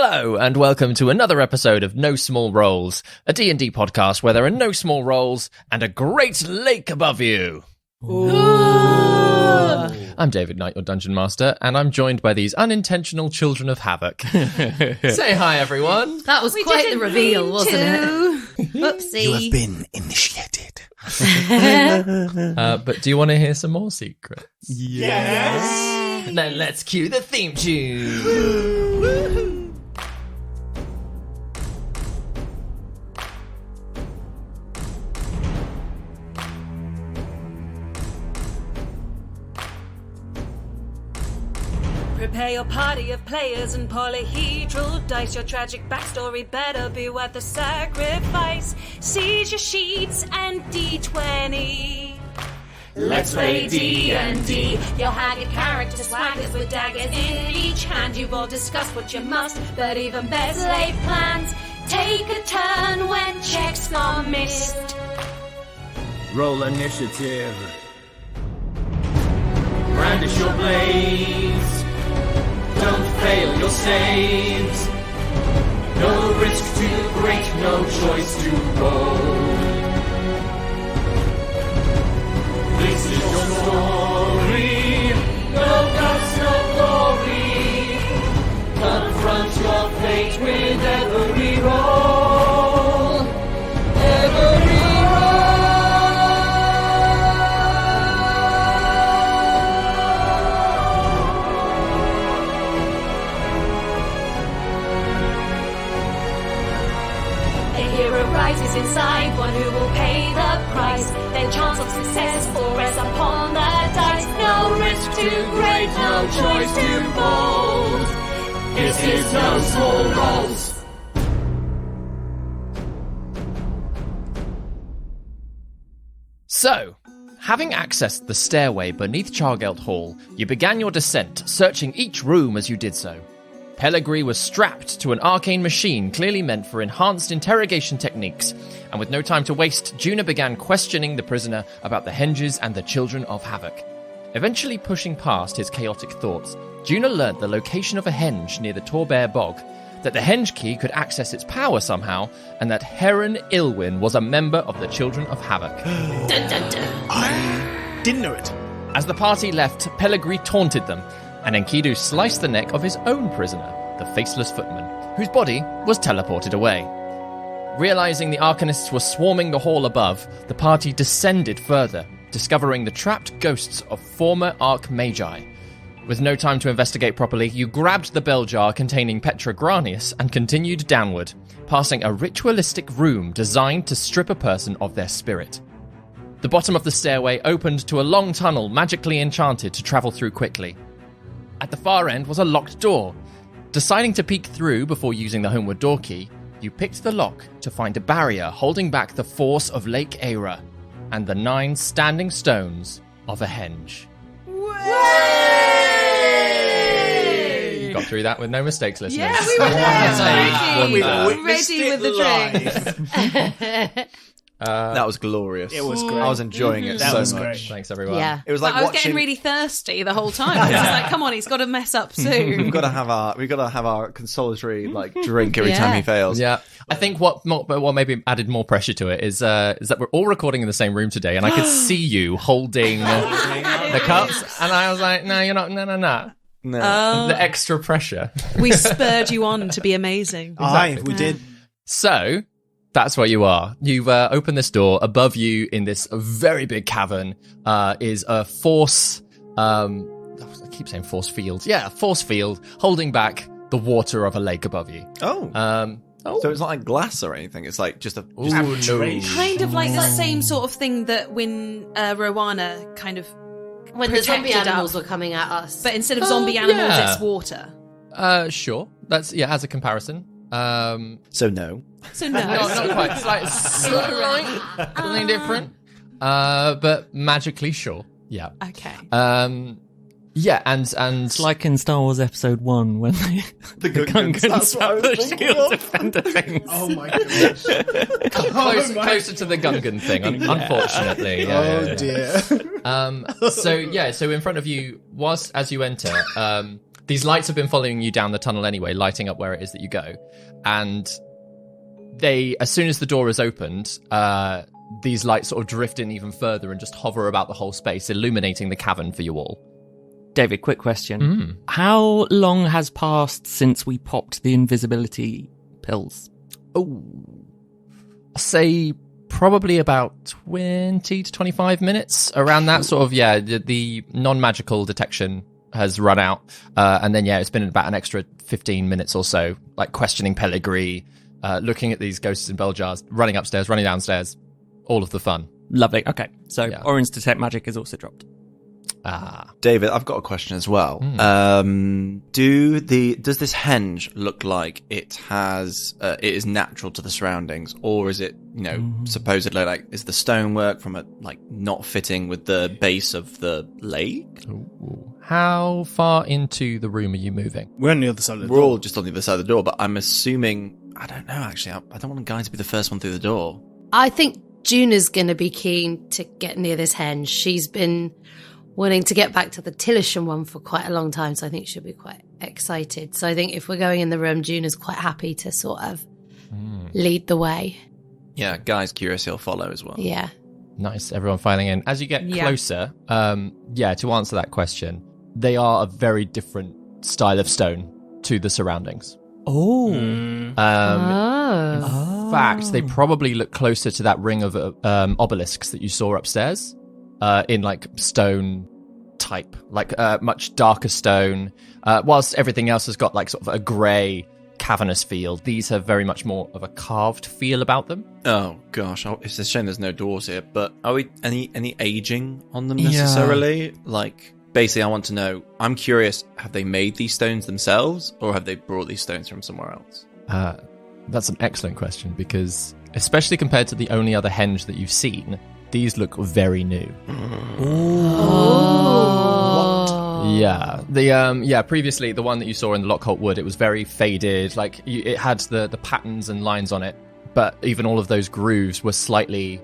Hello, and welcome to another episode of No Small Roles, a D&D podcast where there are no small roles and a great lake above you. Ooh. I'm David Knight, your Dungeon Master, and I'm joined by these unintentional children of havoc. Say hi, everyone. That was quite the reveal, wasn't it? Whoopsie. You have been initiated. But do you want to hear some more secrets? Yes. Then let's cue the theme tune. Prepare your party of players and polyhedral dice. Your tragic backstory better be worth the sacrifice. Seize your sheets and D20. Let's play D&D. Your haggard character swaggers with daggers in each hand. You've all discussed what you must, but even better laid plans. Take a turn when checks are missed. Roll initiative. Brandish your blades. Don't fail your saves. No risk too great, no choice too bold. This is your story. No guts, no glory. Confront your fate with every roll. Every rises inside, one who will pay the price. Their chance of success will rest upon the dice. No risk too great, no choice too bold. This is No Small Roles. So, having accessed the stairway beneath Chargelt Hall, you began your descent, searching each room as you did so. Pellegrini was strapped to an arcane machine clearly meant for enhanced interrogation techniques, and with no time to waste, Juna began questioning the prisoner about the henges and the children of havoc. Eventually pushing past his chaotic thoughts, Juna learnt the location of a henge near the Torbear Bog, that the henge key could access its power somehow, and that Heron Ilwyn was a member of the children of havoc. Dun, dun, dun. I didn't know it. As the party left, Pellegrini taunted them, and Enkidu sliced the neck of his own prisoner, the Faceless Footman, whose body was teleported away. Realizing the Arcanists were swarming the hall above, the party descended further, discovering the trapped ghosts of former Archmagi. With no time to investigate properly, you grabbed the bell jar containing Petra Granius and continued downward, passing a ritualistic room designed to strip a person of their spirit. The bottom of the stairway opened to a long tunnel magically enchanted to travel through quickly. At the far end was a locked door. Deciding to peek through before using the homeward door key, you picked the lock to find a barrier holding back the force of Lake Aira and the 9 standing stones of a henge. You got through that with no mistakes, listeners. Yeah, we were there. We Ready with the drink. That was glorious. It was great. I was enjoying it That so was much. great. Thanks, everyone. Yeah. It was like I was watching. getting really thirsty the whole time. I was just like, come on, he's got to mess up soon. We've got to have our consolatory drink every time he fails. Yeah, I think what maybe added more pressure to it is that we're all recording in the same room today, and I could see you holding the cups, and I was like, no, you're not, no. No. The extra pressure. We spurred you on to be amazing. Aye, we did. So, that's what you are. You've opened this door. Above you, in this very big cavern, is a force... I keep saying force field. Yeah, force field, holding back the water of a lake above you. So it's not like glass or anything. It's like just a. Kind of like the same sort of thing that when Rowana kind of When the zombie protected animals up. were coming at us. But instead of zombie animals, yeah. it's water. Sure. That's, as a comparison. So no. So no. Not quite. Slightly different. But magically, sure. Yeah. Okay. Yeah, and It's like in Star Wars Episode 1 when the Gungans have the shield defender things. Oh my gosh. closer to the Gungan thing, unfortunately. Dear. So in front of you, as you enter, These lights have been following you down the tunnel anyway, lighting up where it is that you go. And they, as soon as the door is opened, these lights sort of drift in even further and just hover about the whole space, illuminating the cavern for you all. David, quick question. How long has passed since we popped the invisibility pills? Oh, say probably about 20 to 25 minutes, around that sort of, the non-magical detection has run out. And then, it's been about an extra 15 minutes or so, like questioning Pellegrini, looking at these ghosts in bell jars, running upstairs, running downstairs, all of the fun. Lovely. Okay, so Orin's detect magic is also dropped. David, I've got a question as well. Does this henge look like it is natural to the surroundings, or is it, supposedly like, is the stonework from it like not fitting with the base of the lake? Ooh. How far into the room are you moving? We're on the other side of the door. We're all just on the other side of the door, but I'm assuming, I don't know actually, I don't want Guy to be the first one through the door. I think Juna's going to be keen to get near this henge. She's been wanting to get back to the Tillisham one for quite a long time, so I think she'll be quite excited. So I think if we're going in the room, Juna's quite happy to sort of lead the way. Yeah, Guy's curious, he'll follow as well. Yeah. Nice, everyone filing in. As you get closer, to answer that question, they are a very different style of stone to the surroundings. In fact, they probably look closer to that ring of obelisks that you saw upstairs. In like stone type, like much darker stone, whilst everything else has got like sort of a grey cavernous feel. These have very much more of a carved feel about them. Oh gosh, it's a shame there's no doors here, but are we any aging on them necessarily? Yeah. Like, basically I want to know, I'm curious, have they made these stones themselves, or have they brought these stones from somewhere else? That's an excellent question, because especially compared to the only other henge that you've seen, these look very new. Oh. Yeah. Previously, the one that you saw in the Lockholt Wood, it was very faded. Like, it had the patterns and lines on it, but even all of those grooves were slightly,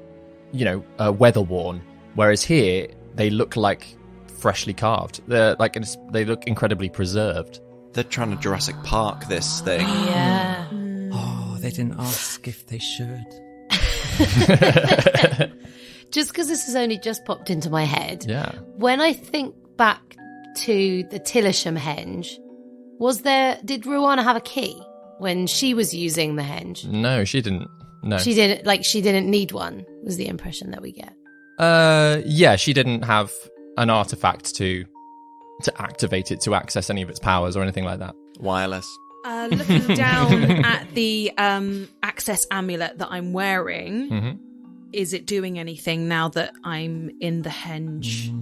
weather worn. Whereas here, they look like freshly carved. They look incredibly preserved. They're trying to Jurassic Park this thing. Yeah. Oh, they didn't ask if they should. Just because this has only just popped into my head. Yeah. When I think back to the Tillisham henge, did Ruana have a key when she was using the henge? No, she didn't. No. She didn't need one, was the impression that we get. She didn't have an artifact to activate it to access any of its powers or anything like that. Wireless. Looking down at the access amulet that I'm wearing, is it doing anything now that I'm in the henge?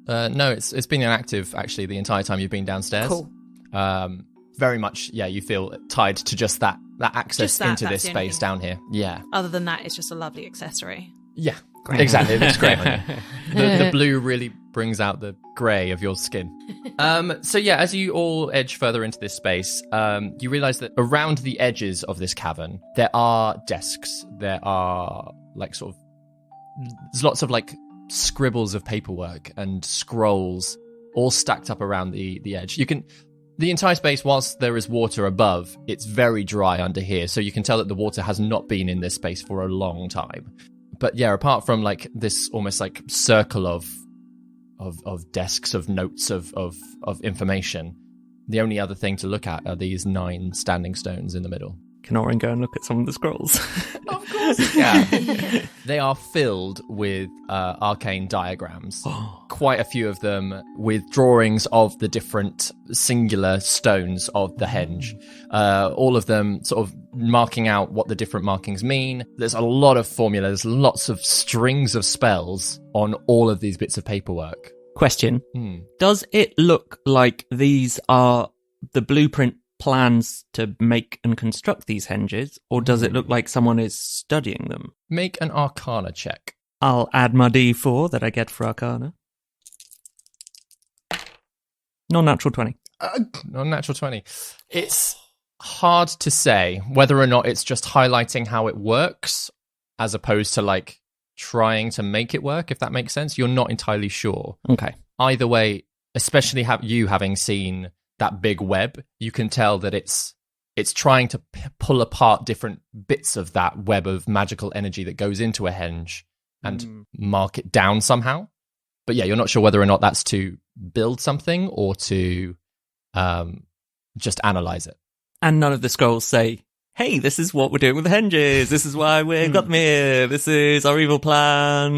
No, it's been inactive actually the entire time you've been downstairs. Cool. Very much, you feel tied to just that access into this space down here. Yeah. Other than that, it's just a lovely accessory. Yeah, exactly. It looks great on you. The blue really brings out the grey of your skin. As you all edge further into this space, you realise that around the edges of this cavern, there are desks. There are there's lots of scribbles of paperwork and scrolls all stacked up around the edge. The entire space, whilst there is water above, it's very dry under here, so you can tell that the water has not been in this space for a long time. But apart from this almost circle of desks of notes of information, the only other thing to look at are these 9 standing stones in the middle. Can Orin go and look at some of the scrolls? Of course, yeah. They are filled with arcane diagrams. Quite a few of them with drawings of the different singular stones of the henge. All of them sort of marking out what the different markings mean. There's a lot of formulas, lots of strings of spells on all of these bits of paperwork. Question. Does it look like these are the blueprint plans to make and construct these henges, or does it look like someone is studying them? Make an Arcana check. I'll add my D4 that I get for Arcana. Non-natural 20. Non-natural 20. It's hard to say whether or not it's just highlighting how it works as opposed to trying to make it work, if that makes sense. You're not entirely sure. Okay. Either way, especially you having seen that big web, you can tell that it's trying to pull apart different bits of that web of magical energy that goes into a henge and mark it down somehow. But yeah, you're not sure whether or not that's to build something or to just analyze it. And none of the scrolls say, hey, this is what we're doing with the henges. This is why we got them here. This is our evil plan.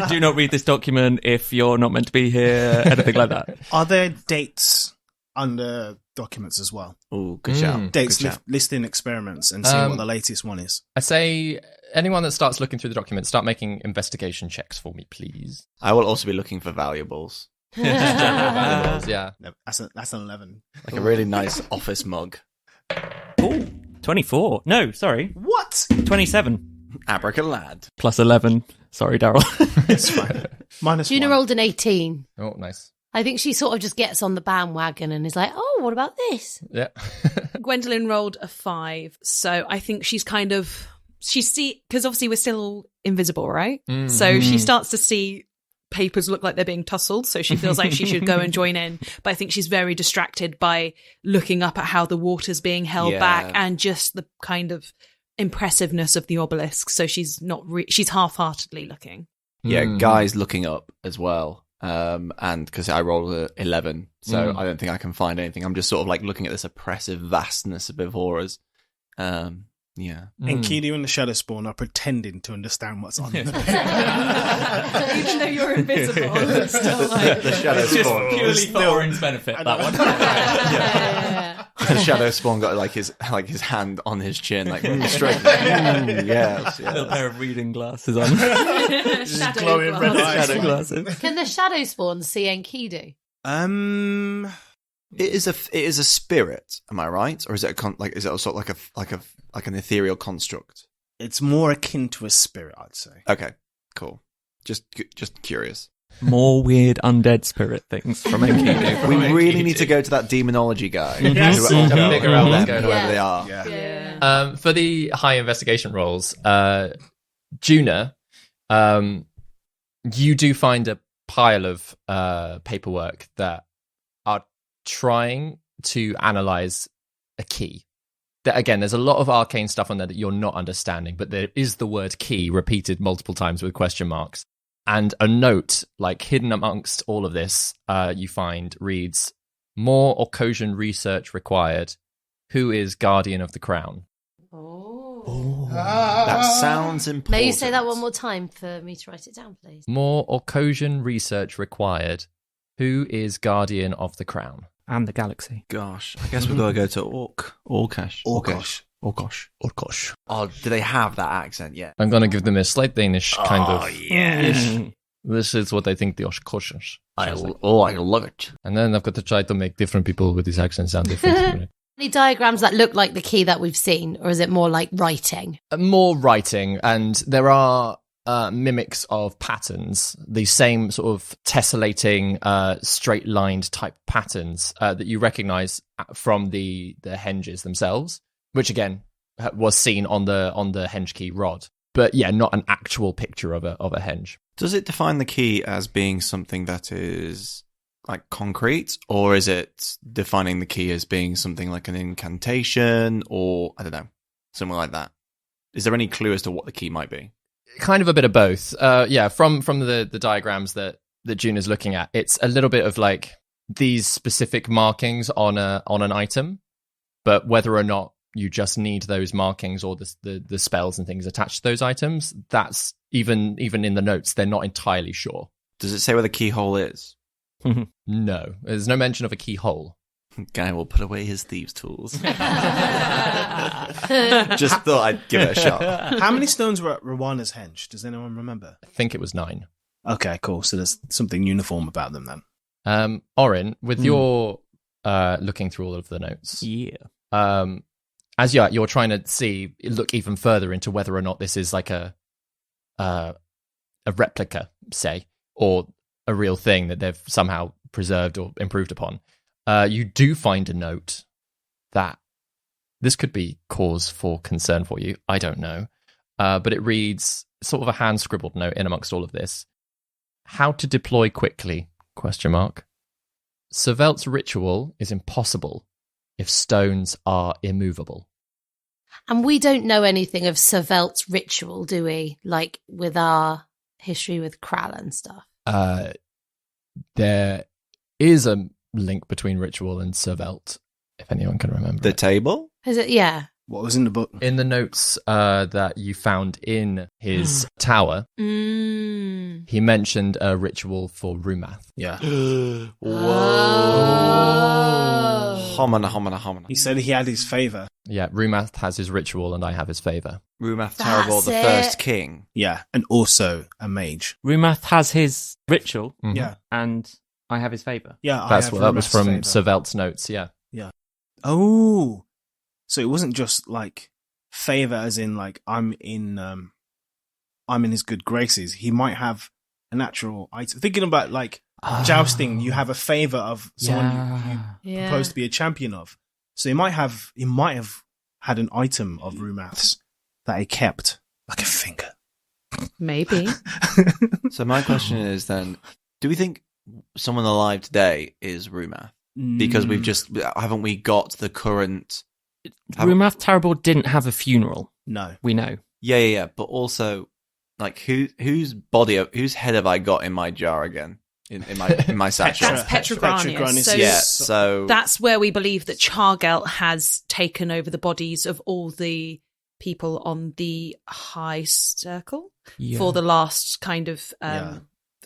Do not read this document if you're not meant to be here. Anything like that. Are there dates under documents as well? Oh, good shout. Dates Good shout. listing experiments and seeing what the latest one is. I say anyone that starts looking through the document, start making investigation checks for me, please. I will also be looking for valuables. Yeah. No, that's an 11. Like a really nice office mug. Ooh, 24. No, sorry. What? 27. Abracalad. Plus 11. Sorry, Daryl. It's fine. Minus Juna 1. rolled an 18. Oh, nice. I think she sort of just gets on the bandwagon and is like, oh, what about this? Yeah. Gwendolyn rolled a 5, so I think she's kind of because obviously we're still invisible, right? So she starts to see papers look like they're being tussled, so she feels like she should go and join in. But I think she's very distracted by looking up at how the water's being held back and just the kind of impressiveness of the obelisk. So she's not she's half-heartedly looking. Yeah, Guy's looking up as well. And because I rolled a 11, so I don't think I can find anything. I'm just sort of like looking at this oppressive vastness before us. Yeah. Enkidu and the Shadow Spawn are pretending to understand what's on the Even though you're invisible, it's still like... The Shadow Spawn. Purely for Orin's benefit, that one. The Shadow Spawn got like his hand on his chin, like straight. Yes. A little pair of reading glasses on. Shadow glass. Shadow glasses. Can the Shadow Spawn see Enkidu? It is a spirit. Am I right? Or is it is it sort of like an ethereal construct? It's more akin to a spirit, I'd say. Okay, cool. Just curious. More weird undead spirit things from Enkidu. We really need to go to that demonology guy. Yes. To figure out what's going on. whoever they are. Yeah. For the high investigation rolls, Juna, you do find a pile of paperwork that are trying to analyze a key. That, again, there's a lot of arcane stuff on there that you're not understanding, but there is the word key repeated multiple times with question marks. And a note, like hidden amongst all of this, you find reads, more Orcosian research required. Who is Guardian of the Crown? Oh. That sounds important. May you say that one more time for me to write it down, please? More Orcosian research required. Who is Guardian of the Crown? And the galaxy. Gosh, I guess we've got to go to Orkosh. Oh, do they have that accent yet? I'm going to give them a slight Danish kind of. yeah. This is what I think the Orkoshers. I love it. And then I've got to try to make different people with these accents sound different. Any diagrams that look like the key that we've seen, or is it more like writing? More writing, and there are mimics of patterns, the same sort of tessellating, straight-lined type patterns that you recognize from the henges themselves, which again was seen on the henge key rod. But yeah, not an actual picture of a henge. Does it define the key as being something that is like concrete, or is it defining the key as being something like an incantation, or I don't know, something like that? Is there any clue as to what the key might be? Kind of a bit of both. Yeah, from the diagrams that Juna's looking at, it's a little bit of like these specific markings on an item, but whether or not you just need those markings or the spells and things attached to those items, that's even in the notes, they're not entirely sure. Does it say where the keyhole is? No, there's no mention of a keyhole. Guy will put away his thieves' tools. Just thought I'd give it a shot. How many stones were at Rwana's henge? Does anyone remember? I think it was 9. Okay, cool. So there's something uniform about them then. Orin, with your looking through all of the notes, Yeah. As you're trying to look even further into whether or not this is like a replica, say, or a real thing that they've somehow preserved or improved upon. You do find a note that this could be cause for concern for you. I don't know. But it reads sort of a hand-scribbled note in amongst all of this. How to deploy quickly, ? Servelt's ritual is impossible if stones are immovable. And we don't know anything of Servelt's ritual, do we? Like with our history with Kral and stuff. There is a link between ritual and Servelt, if anyone can remember. The it. table? Is it? Yeah. What was in the book? In the notes that you found in his tower, he mentioned a ritual for Rumath. Yeah. Homina. He said he had his favour. Yeah, Rumath has his ritual and I have his favour. Rumath Terrible, the it. first king. Yeah. And also a mage. Rumath has his ritual, Mhm. Yeah. and I have his favour. Yeah. That was from favour. Servelt's notes, yeah. Oh. So it wasn't just like favour as in like I'm in his good graces. He might have a natural item. Thinking about like jousting, you have a favour of someone you Yeah. supposed to be a champion of. So he might have had an item of Rumath's that he kept, like a finger. Maybe. So my question is then, do we think someone alive today is Rumath? Because haven't we got the current... Rumath Terrible didn't have a funeral, No. we know. Yeah. But also, like, whose head have I got in my jar again? In my satchel? That's Petrogranius. So Yeah, so... that's where we believe that Chargelt has taken over the bodies of all the people on the High Circle for the last kind of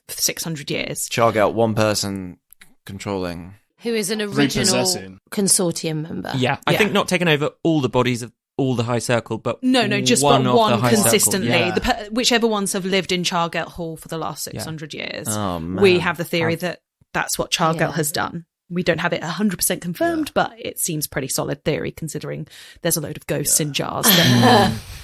600 years. Chargout, one person controlling... Who is an original Repossessing. consortium member. Yeah, I think not taking over all the bodies of all the High Circle, but No, just one but of one the High consistently. Circle. The whichever ones have lived in Chargelt Hall for the last 600 years. Oh, man. We have the theory that that's what Chargelt Yeah. has done. We don't have it 100% confirmed, but it seems pretty solid theory considering there's a load of ghosts in jars.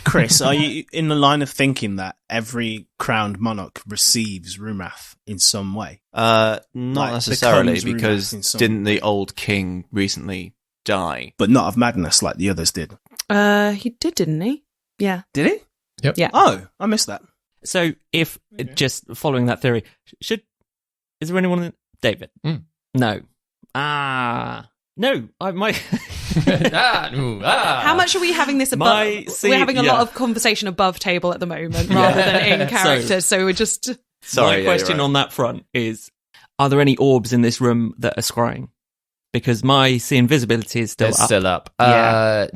Chris, are you in the line of thinking that every crowned monarch receives Rumath in some way? Not Like, necessarily, becomes Rumath because in some- didn't the old king recently die? But not of madness like the others did. He did, didn't he? Yeah. Did he? Yep. Yeah. Oh, I missed that. So if, just following that theory, is there anyone in... David? No. No, I might... How much are we having this above? We're having a lot of conversation above table at the moment rather than in character, so we're just... Sorry, My question on that front is, are there any orbs in this room that are scrying? Because my see invisibility is still It's up. still up. Yeah.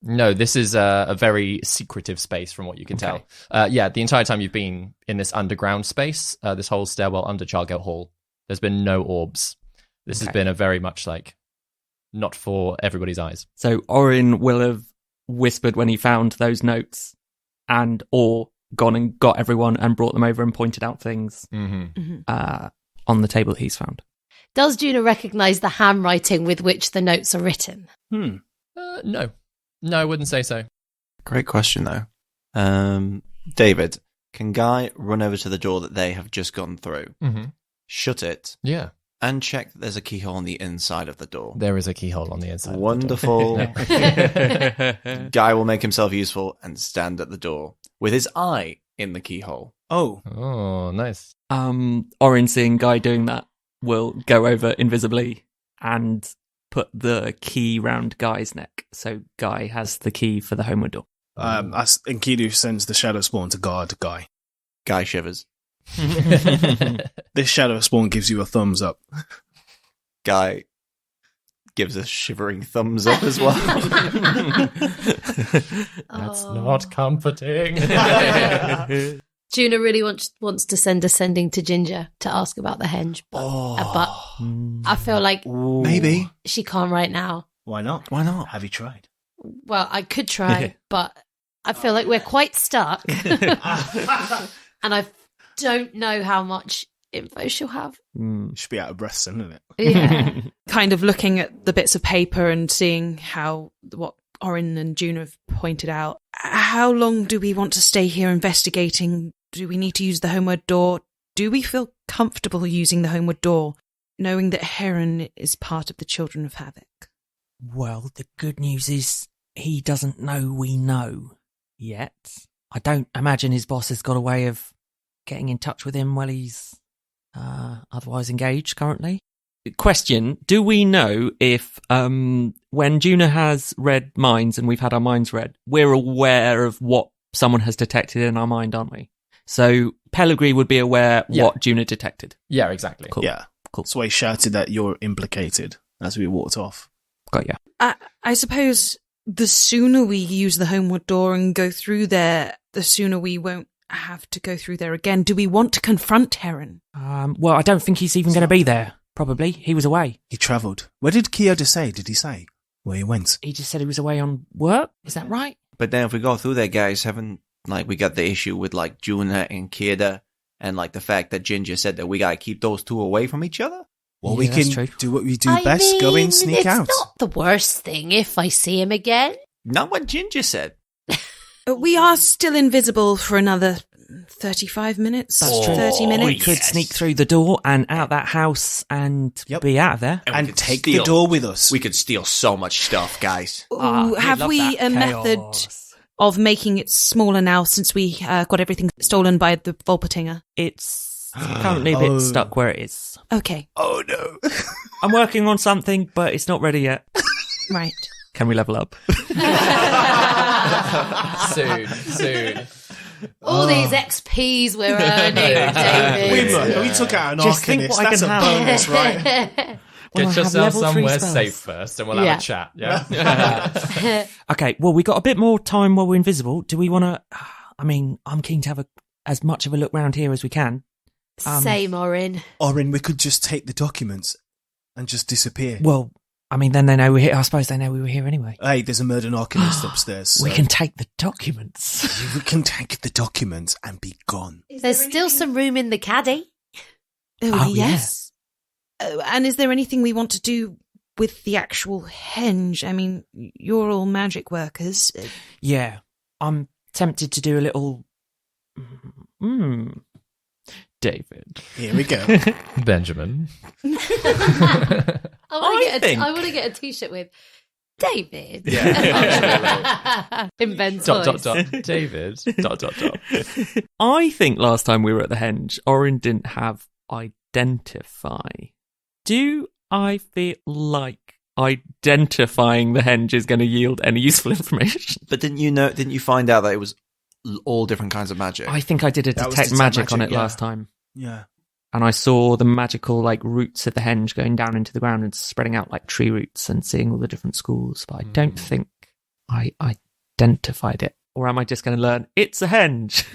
No, this is a very secretive space from what you can tell. The entire time you've been in this underground space, this whole stairwell under Chargelt Hall, there's been no orbs. This has been a very much like not for everybody's eyes. So Orin will have whispered when he found those notes or gone and got everyone and brought them over and pointed out things on the table that he's found. Does Juna recognise the handwriting with which the notes are written? No, I wouldn't say so. Great question, though. David, can Guy run over to the door that they have just gone through, shut it, Yeah, and check that there's a keyhole on the inside of the door? there is a keyhole on the inside. Wonderful. Of the door. Guy will make himself useful and stand at the door with his eye in the keyhole. Oh, Oh, nice. Orin, seeing Guy doing that, will go over invisibly and put the key round Guy's neck. So Guy has the key for the homeward door. Enkidu sends the Shadow Spawn to guard Guy. Guy shivers. This Shadow Spawn gives you a thumbs up. Guy gives a shivering thumbs up as well. That's not comforting. Juna really wants to send a sending to Ginger to ask about the henge, but I feel like Maybe. she can't right now. Why not? Why not? Have you tried? Well, I could try, but I feel like we're quite stuck. And I don't know how much info she'll have. Should be out of breath soon, isn't it? Yeah. kind of looking at the bits of paper and seeing what Orin and June have pointed out. How long do we want to stay here investigating? Do we need to use the homeward door? Do we feel comfortable using the homeward door, knowing that Heron is part of the Children of Havoc? Well, the good news is he doesn't know we know yet. I don't imagine his boss has got a way of getting in touch with him while he's otherwise engaged currently. question, do we know if when Juna has read minds and we've had our minds read, we're aware of what someone has detected in our mind, aren't we? So Pellegrini would be aware what Juna detected. Yeah, exactly. Cool. Yeah. Cool. So he shouted that you're implicated as we walked off. Got ya. I suppose the sooner we use the homeward door and go through there, the sooner we won't have to go through there again. Do we want to confront Heron? Well, I don't think he's even going to be there. Probably. He was away. He travelled. Where did Kyoto say? Did he say where he went? He just said he was away on work. Is that right? But then if we go through there, guys, we got the issue with like Juna and Kieda, and like the fact that Ginger said that we gotta keep those two away from each other. Well, Yeah, we that's can true. do what we do best. Go in, sneak out. It's not the worst thing if I see him again. Not what Ginger said. We are still invisible for another 35 minutes. That's true. 30 minutes. We could sneak through the door and out that house and Yep. be out of there. we And could take steal- the door with us. We could steal so much stuff, guys. Ooh, we'd have love we that a method chaos. of making it smaller now since we got everything stolen by the Volpatinger? It's currently a bit stuck where it is. Okay, Oh no. I'm working on something, but it's not ready yet. right. Can we level up? Soon. All these XPs we're earning, David. We took out an Just think Arcanist. what I That's a can have. bonus, right? When I Get have yourself level 3 somewhere spells. safe first, and we'll Yeah. have a chat. Yeah. Okay, well, we got a bit more time while we're invisible. Do we want to... I mean, I'm keen to have as much of a look round here as we can. Same, Orin. Orin, we could just take the documents and just disappear. Well, I mean, then they know we're here. I suppose they know we were here anyway. Hey, there's a murdered Arcanist upstairs. So We can take the documents. we can take the documents and be gone. There's still some room in the caddy. Oh, yeah. yes. And is there anything we want to do with the actual henge? I mean, you're all magic workers. Yeah, I'm tempted to do a little... David. Here we go. Benjamin. I I want to get a t-shirt with David. Yeah. In Ben's Dot, voice. dot, dot. David. Dot, dot, dot. I think last time we were at the henge, Orin didn't have identify. Do I feel like identifying the henge is going to yield any useful information? But didn't you find out that it was all different kinds of magic? I think I did a That was detect detect magic on magic, it yeah. last time. Yeah. And I saw the magical like roots of the henge going down into the ground and spreading out like tree roots and seeing all the different schools. But I don't think I identified it. Or am I just going to learn it's a henge?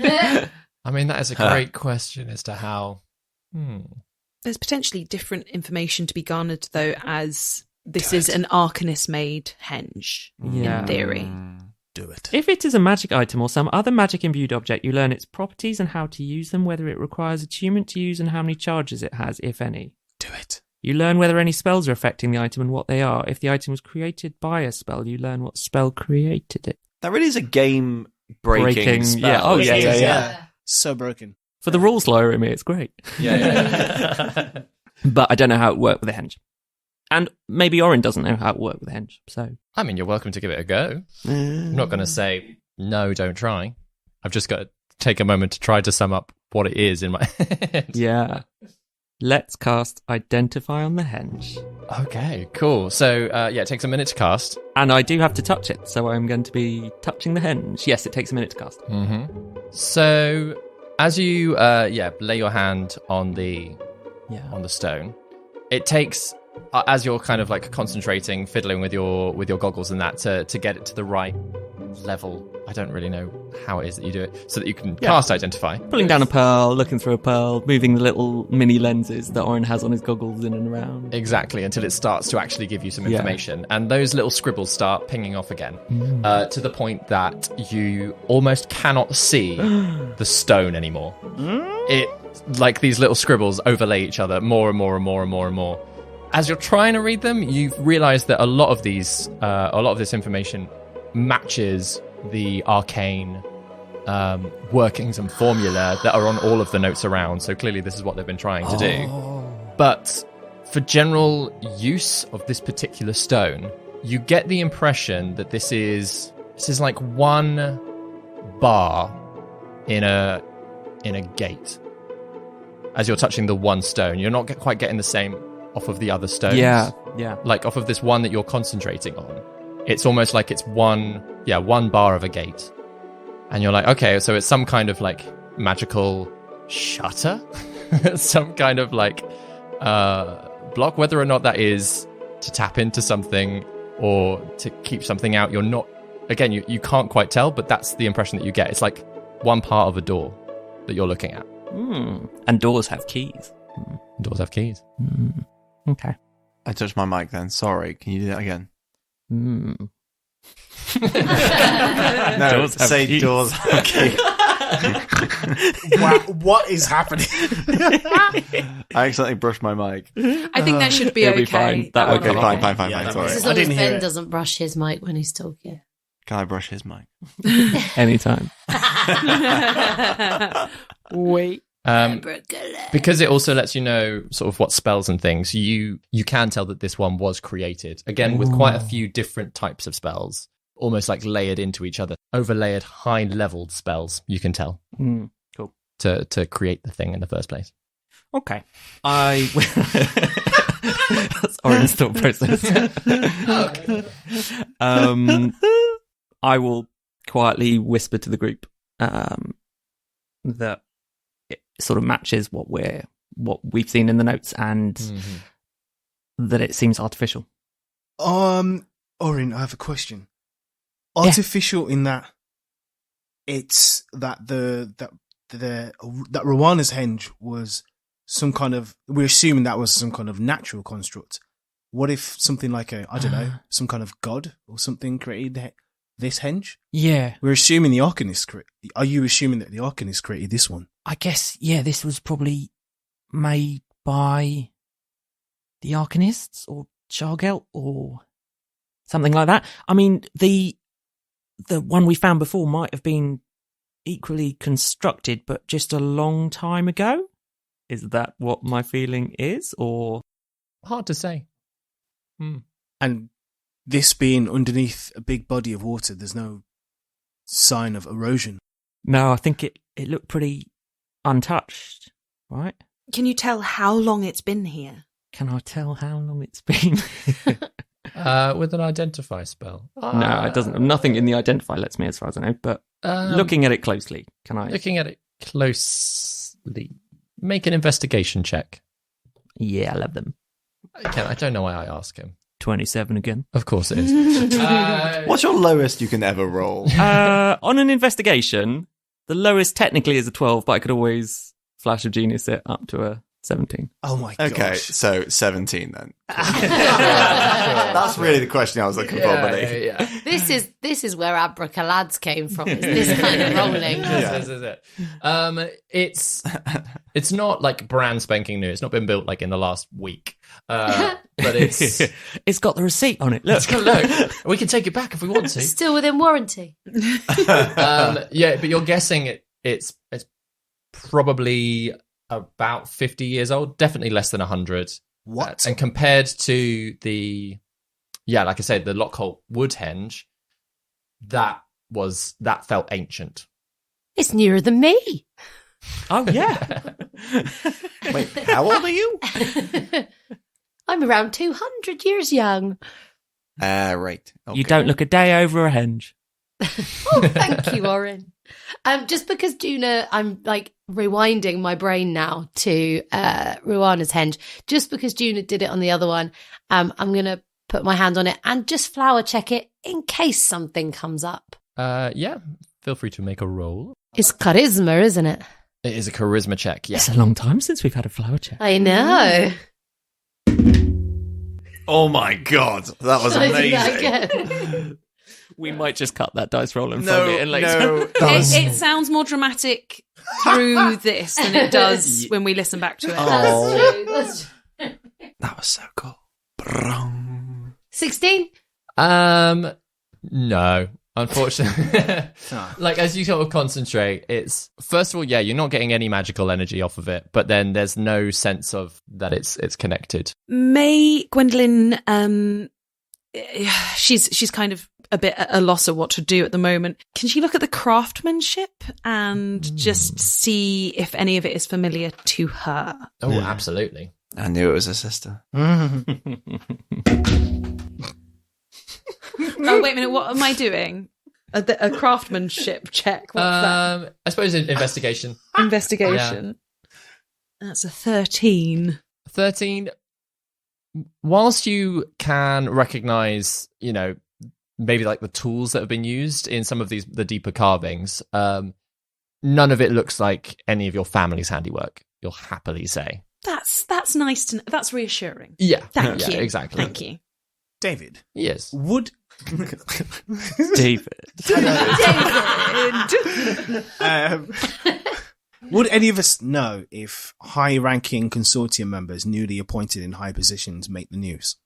I mean, that is a great question as to how. There's potentially different information to be garnered, though, as this is an Arcanist-made henge, Yeah. in theory. Do it. If it is a magic item or some other magic imbued object, you learn its properties and how to use them, whether it requires attunement to use and how many charges it has, if any. Do it. You learn whether any spells are affecting the item and what they are. If the item was created by a spell, you learn what spell created it. That really is a game breaking spell. Yeah. Oh, yeah. So broken. For the rules lawyer in me, it's great. Yeah. But I don't know how it worked with a henge. And maybe Orin doesn't know how it worked with a henge, so... I mean, you're welcome to give it a go. I'm not going to say, no, don't try. I've just got to take a moment to try to sum up what it is in my head. Yeah. Let's cast Identify on the henge. Okay, cool. So, it takes a minute to cast. And I do have to touch it, so I'm going to be touching the henge. Yes, it takes a minute to cast. Mm-hmm. So, as you, lay your hand on the stone, it takes... as you're kind of like concentrating, fiddling with your goggles and that to get it to the right level. I don't really know how it is that you do it, so that you can cast Identify. Pulling down a pearl, looking through a pearl, moving the little mini lenses that Orin has on his goggles in and around. Exactly, until it starts to actually give you some information. And those little scribbles start pinging off again, to the point that you almost cannot see the stone anymore. It, like these little scribbles overlay each other more and more and more and more and more. As you're trying to read them, you realise that a lot of this information matches the arcane workings and formula that are on all of the notes around. So clearly, this is what they've been trying to do. But for general use of this particular stone, you get the impression that this is like one bar in a gate. As you're touching the one stone, you're not quite getting the same off of the other stones. Yeah. Like off of this one that you're concentrating on. It's almost like it's one bar of a gate. And you're like, okay, so it's some kind of like magical shutter? Some kind of like block, whether or not that is to tap into something or to keep something out. You're not, again, you can't quite tell, but that's the impression that you get. It's like one part of a door that you're looking at. And doors have keys. Doors have keys. Okay. I touched my mic then. Sorry. Can you do that again? No, Doors have say keys. doors have keys. Wow, what is happening? I accidentally brushed my mic. I think that should be It'll okay. be fine. That will will Okay, come fine. Yeah, Sorry. As I long as didn't hear Ben it. doesn't brush his mic when he's talking. Can I brush his mic? Anytime. Wait. Because it also lets you know sort of what spells and things, you can tell that this one was created, again, with quite a few different types of spells, almost like layered into each other, overlayered high-leveled spells, you can tell, Cool. to create the thing in the first place. Okay. That's Orin's thought process. I will quietly whisper to the group that it sort of matches what we've seen in the notes, and that it seems artificial. Orin, I have a question. Artificial in that it's that that Rowana's henge was some kind of, we're assuming that was some kind of natural construct. What if something like some kind of god or something created this henge? Yeah. We're assuming the Arcanist are you assuming that the Arcanist created this one? I guess, yeah, this was probably made by the Arcanists or Shargelt or something like that. I mean, the one we found before might have been equally constructed, but just a long time ago. Is that what my feeling is, or Hard to say. And this being underneath a big body of water, there's no sign of erosion. no? I think it looked pretty untouched, right? Can you tell how long it's been here? Can I tell how long it's been? With an identify spell. No, it doesn't. Nothing in the identify lets me, as far as I know. But looking at it closely, can I? Looking at it closely, make an investigation check. Yeah, I love them. Again, I don't know why I ask him. 27 again. Of course it is. What's your lowest you can ever roll? On an investigation, the lowest technically is a 12, but I could always flash of genius it up to a 17. Oh my gosh. Okay, so 17 then. That's really the question I was looking for, buddy. Yeah. This is where Abracalads came from. Is this kind of rolling? This is it. It's not like brand spanking new. It's not been built like in the last week. But it's It's got the receipt on it. Look. look. We can take it back if we want to. Still within warranty. Yeah, but you're guessing it's probably about 50 years old, definitely less than 100. What? And compared to the, like I said, the Lockholt Woodhenge, that felt ancient. It's nearer than me. Oh, yeah. Wait, how old are you? I'm around 200 years young. Right. Okay. You don't look a day over a henge. Oh, thank you, Orin. Just because Juna, I'm like rewinding my brain now to Ruana's henge. Just because Juna did it on the other one, I'm going to put my hand on it and just flower check it in case something comes up. Yeah, feel free to make a roll. It's charisma, isn't it? It is a charisma check, yeah. It's a long time since we've had a flower check. I know. Oh my god, that was Shall I do that amazing. again? We might just cut that dice roll and phone it in later. No, It sounds more dramatic through this than it does when we listen back to it. Oh. That's true. That's true. that was so cool. 16? No, unfortunately. Ah. Like, as you sort of concentrate, it's, first of all, you're not getting any magical energy off of it, but then there's no sense of that it's connected. May Gwendolyn, she's kind of a bit at a loss of what to do at the moment. Can she look at the craftsmanship and just see if any of it is familiar to her? Oh, absolutely. I knew it was a sister. Oh, wait a minute. What am I doing? A craftsmanship check. What's that? I suppose investigation. Investigation. That's a 13. 13. Whilst you can recognize, maybe like the tools that have been used in some of the deeper carvings, none of it looks like any of your family's handiwork, you'll happily say. That's nice to know. That's reassuring. Yeah. Thank you. Exactly. Thank you. David, Yes. would David. would any of us know if high-ranking consortium members newly appointed in high positions make the news?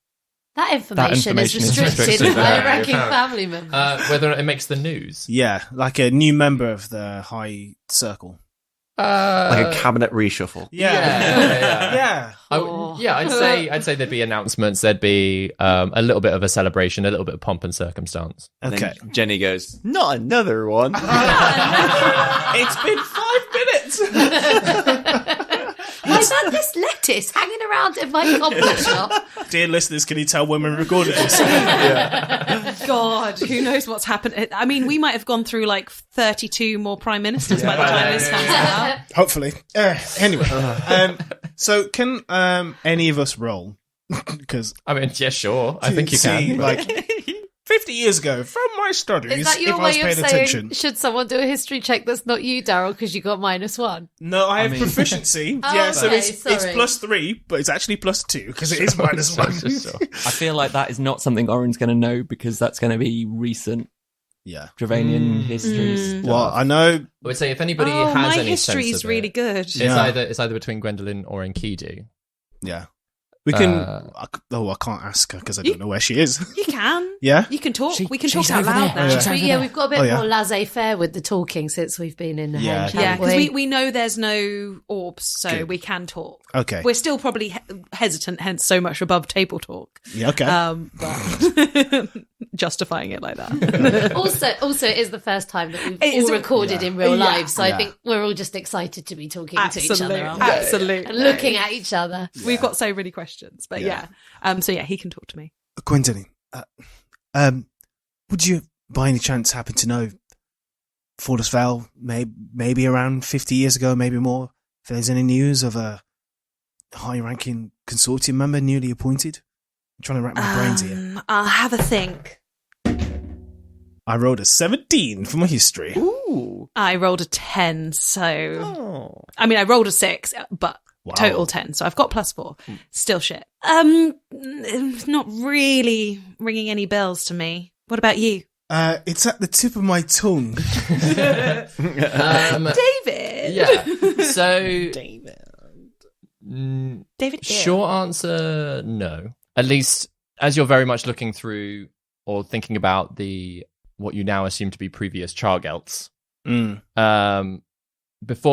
That information is information is restricted restricted. by Yeah, ranking apparently. family members. Whether it makes the news. Yeah, like a new member of the high circle. Like a cabinet reshuffle. Yeah. I'd say there'd be announcements. There'd be a little bit of a celebration, a little bit of pomp and circumstance. And Okay. then Jenny goes, not another one. It's been 5 minutes. I've had this lettuce hanging around in my compost shop. Dear listeners, can you tell when we recorded this? God, who knows what's happened? I mean, we might have gone through like 32 more prime ministers by the time this comes out. Hopefully. Anyway, so can any of us roll? Because I mean, yeah, sure. I think you see, can. like 50 years ago, from my studies, Is that if your I was way of paying saying, attention. should someone do a history check that's not you, Daryl, because you got -1? No, I have proficiency. Oh, yeah, so okay, it's sorry. +3, but it's actually +2 because it is -1. I feel like that is not something Oren's going to know because that's going to be recent Yeah. Dravanian history. Well, I know. I would say if anybody Oh, has my any history sense is of really it, good. It's Yeah. either between Gwendolyn or Enkidu. Yeah. We can. Uh, I can't ask her because I don't know where she is. You can. Yeah? You can talk. We can she's talk out over loud there. now. She's over there. We've got a bit Oh, yeah. more laissez-faire with the talking since we've been in the Yeah. henge, Yeah, haven't because we know there's no orbs, so Good. we can talk. Okay. We're still probably hesitant, hence so much above table talk. Yeah, okay. But justifying it like that. Also, it is the first time that we've It is all a- recorded in real Yeah. life, so Yeah. I think we're all just excited to be talking to each other, aren't we? Absolutely. And looking at each other. We've got so many questions, but Yeah. So yeah, he can talk to me. Gwendolyn, would you, by any chance, happen to know Fortis Vale, maybe around 50 years ago, maybe more, if there's any news of a high-ranking consortium member newly appointed? I'm trying to wrap my brains here. I'll have a think. I rolled a 17 for my history. Ooh. I rolled a 10, so Oh. I mean, I rolled a 6, but Wow. total 10. So I've got +4. Still shit. Not really ringing any bells to me. What about you, It's at the tip of my tongue. David? Yeah. So, David. short answer, no. At least as you're very much looking through or thinking about what you now assume to be previous Chargelts. Before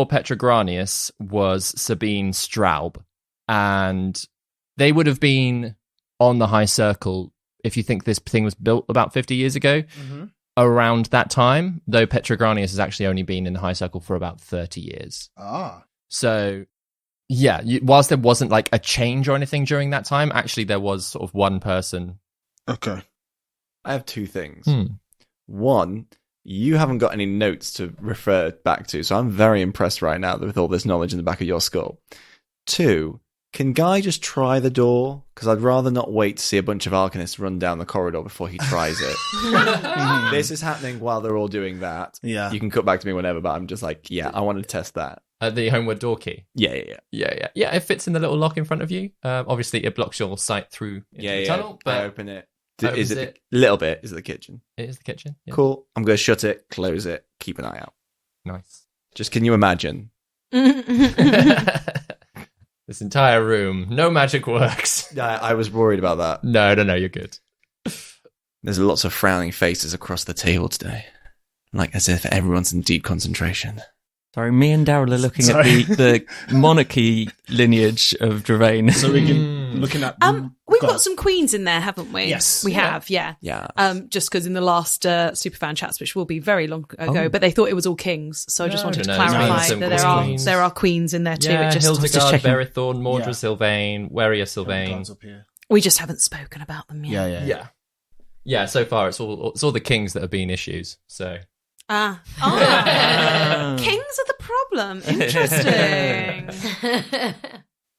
Petrogranius was Sabine Straub, and they would have been on the High Circle if you think this thing was built about 50 years ago. Around that time, though Petrogranius has actually only been in the High Circle for about 30 years. So, yeah, whilst there wasn't like a change or anything during that time, actually there was sort of one person. Okay. I have two things. One, you haven't got any notes to refer back to, so I'm very impressed right now with all this knowledge in the back of your skull. Two, can Guy just try the door? Because I'd rather not wait to see a bunch of Arcanists run down the corridor before he tries it. This is happening while they're all doing that. Yeah. You can cut back to me whenever, but I'm just like, yeah, I want to test that. The homeward door key. Yeah. Yeah. It fits in the little lock in front of you. Obviously, it blocks your sight through into the tunnel, I but open it. Opens Is it it. a little bit? Is it the kitchen? it is the kitchen. Yeah. Cool. I'm going to shut it, close it, keep an eye out. Nice. Just can you imagine? This entire room, no magic works. Yeah, I was worried about that. No, you're good. There's lots of frowning faces across the table today. Like as if everyone's in deep concentration. Sorry, me and Daryl are looking at the monarchy lineage of Dravain. So we can looking at. We've got some queens in there, haven't we? Yes. we have. Yeah. Yeah. Just because in the last superfan chats, which will be very long ago, but they thought it was all kings, so I just wanted to no, clarify no, that there are queens in there too. Yeah, It just Hildegard, checking. Berithorn, Mordred Sylvain, Weria Sylvain. Up here. We just haven't spoken about them yet. Yeah. Yeah, so far it's all the kings that have been issues. So Kings are the problem. Interesting.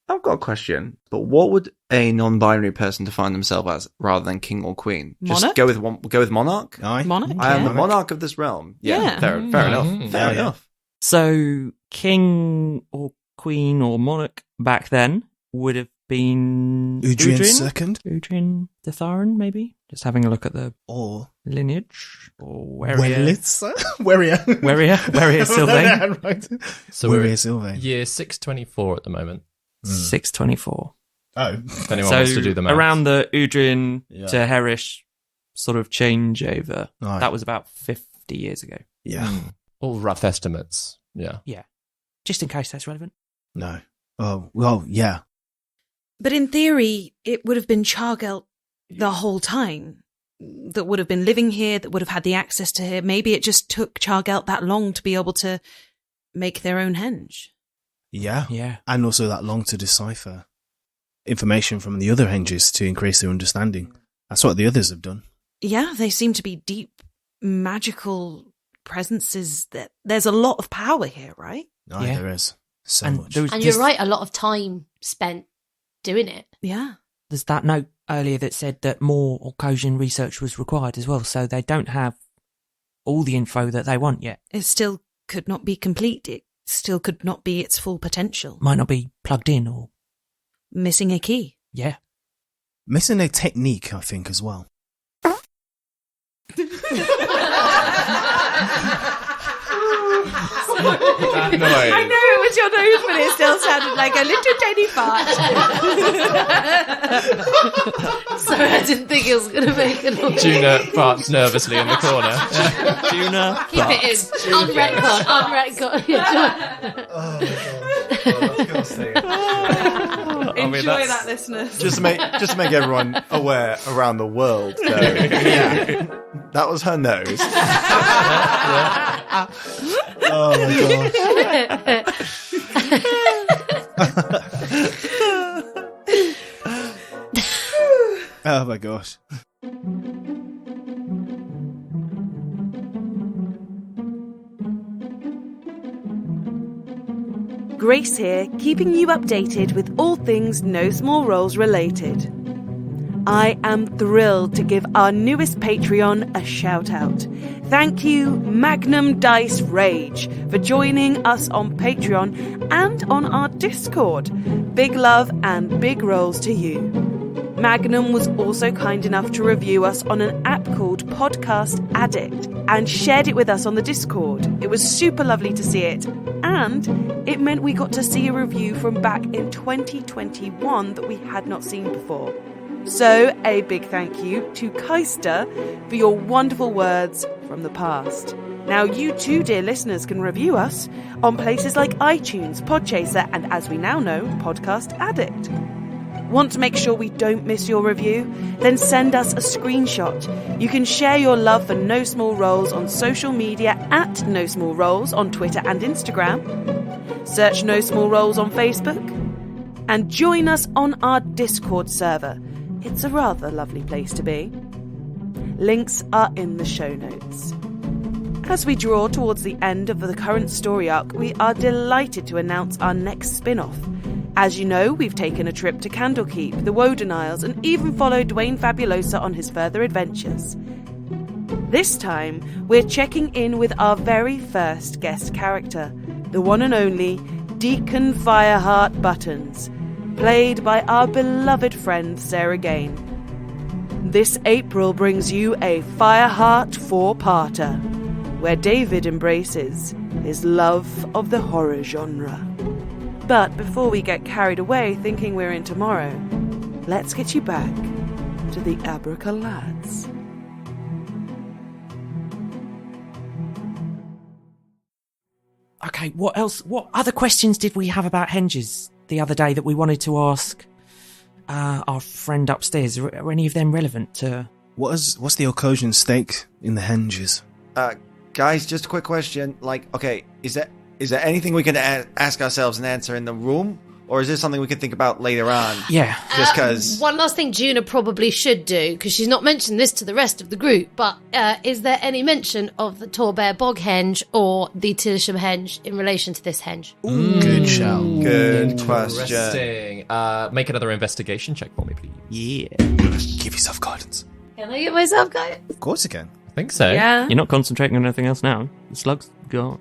I've got a question, but what would a non-binary person define themselves as rather than king or queen? Monarch? Just go with monarch. Aye. Monarch. I am the yeah. monarch of this realm. Yeah, Yeah. fair enough. Fair Yeah. enough. So, king or queen or monarch back then would have been Udrin second, Udrin the Tharan, maybe? Just having a look at the or lineage. Or Wellitzer, Weria, Weria Sylvain. Right. So we're Weria Sylvain. year 624 at the moment. 624. Oh, If anyone wants to do the math. around the Udrin Yeah. to Herish sort of changeover. Aye. That was about 50 years ago. yeah. All rough estimates. Yeah. Just in case that's relevant. No. Oh well, yeah. But in theory, it would have been Chargelt the whole time that would have been living here, that would have had the access to here. Maybe it just took Chargelt that long to be able to make their own henge. Yeah. Yeah. And also that long to decipher information from the other henges to increase their understanding. That's what the others have done. Yeah, they seem to be deep, magical presences. That there's a lot of power here, right? Aye, Yeah. there is so And much. there was And just- you're right, a lot of time spent doing it. Yeah. There's that note earlier that said that more Orcosian research was required as well, so they don't have all the info that they want yet. It still could not be complete. It still could not be its full potential. Might not be plugged in or, Missing a key. yeah. Missing a technique, I think, as well. That noise. I know it was your nose, but it still sounded like a little tiny fart. Sorry, I didn't think it was going to make a noise. Juna farts nervously in the corner. Juna. Keep it in. On record. On record. Enjoy that, listeners. Just to make everyone aware around the world, though. Yeah. That was her nose. Oh my gosh. Oh my gosh. Grace here, keeping you updated with all things No Small Roles related. I am thrilled to give our newest Patreon a shout out. Thank you, Magnum Dice Rage, for joining us on Patreon and on our Discord. Big love and big rolls to you. Magnum was also kind enough to review us on an app called Podcast Addict and shared it with us on the Discord. It was super lovely to see it, and it meant we got to see a review from back in 2021 that we had not seen before. So, a big thank you to Keister for your wonderful words from the past. Now, you too, dear listeners, can review us on places like iTunes, Podchaser, and as we now know, Podcast Addict. Want to make sure we don't miss your review? Then send us a screenshot. You can share your love for No Small Roles on social media at No Small Roles on Twitter and Instagram. Search No Small Roles on Facebook. And join us on our Discord server. It's a rather lovely place to be. Links are in the show notes. As we draw towards the end of the current story arc, we are delighted to announce our next spin-off. As you know, we've taken a trip to Candlekeep, the Woden Isles, and even followed Dwayne Fabulosa on his further adventures. This time, we're checking in with our very first guest character, the one and only Deacon Fireheart Buttons, played by our beloved friend Sarah Gain. This April brings you a Fireheart 4-parter, where David embraces his love of the horror genre. But before we get carried away thinking we're in tomorrow, let's get you back to the Abraca lads. Okay, what else? What other questions did we have about henges the other day that we wanted to ask our friend upstairs? Are any of them relevant to... What's the occasion stake in the henges? Guys, just a quick question. Like, okay, is there anything we can ask ourselves and answer in the room? Or is this something we can think about later on? Yeah. Just because... One last thing Juna probably should do, because she's not mentioned this to the rest of the group, but is there any mention of the Torbear Bog henge or the Tillisham henge in relation to this henge? Good shout. Good question. Interesting. Make another investigation check for me, please. Yeah. Give yourself guidance. Can I get myself guidance? Of course you can. I think so. Yeah. You're not concentrating on anything else now. The slug's gone.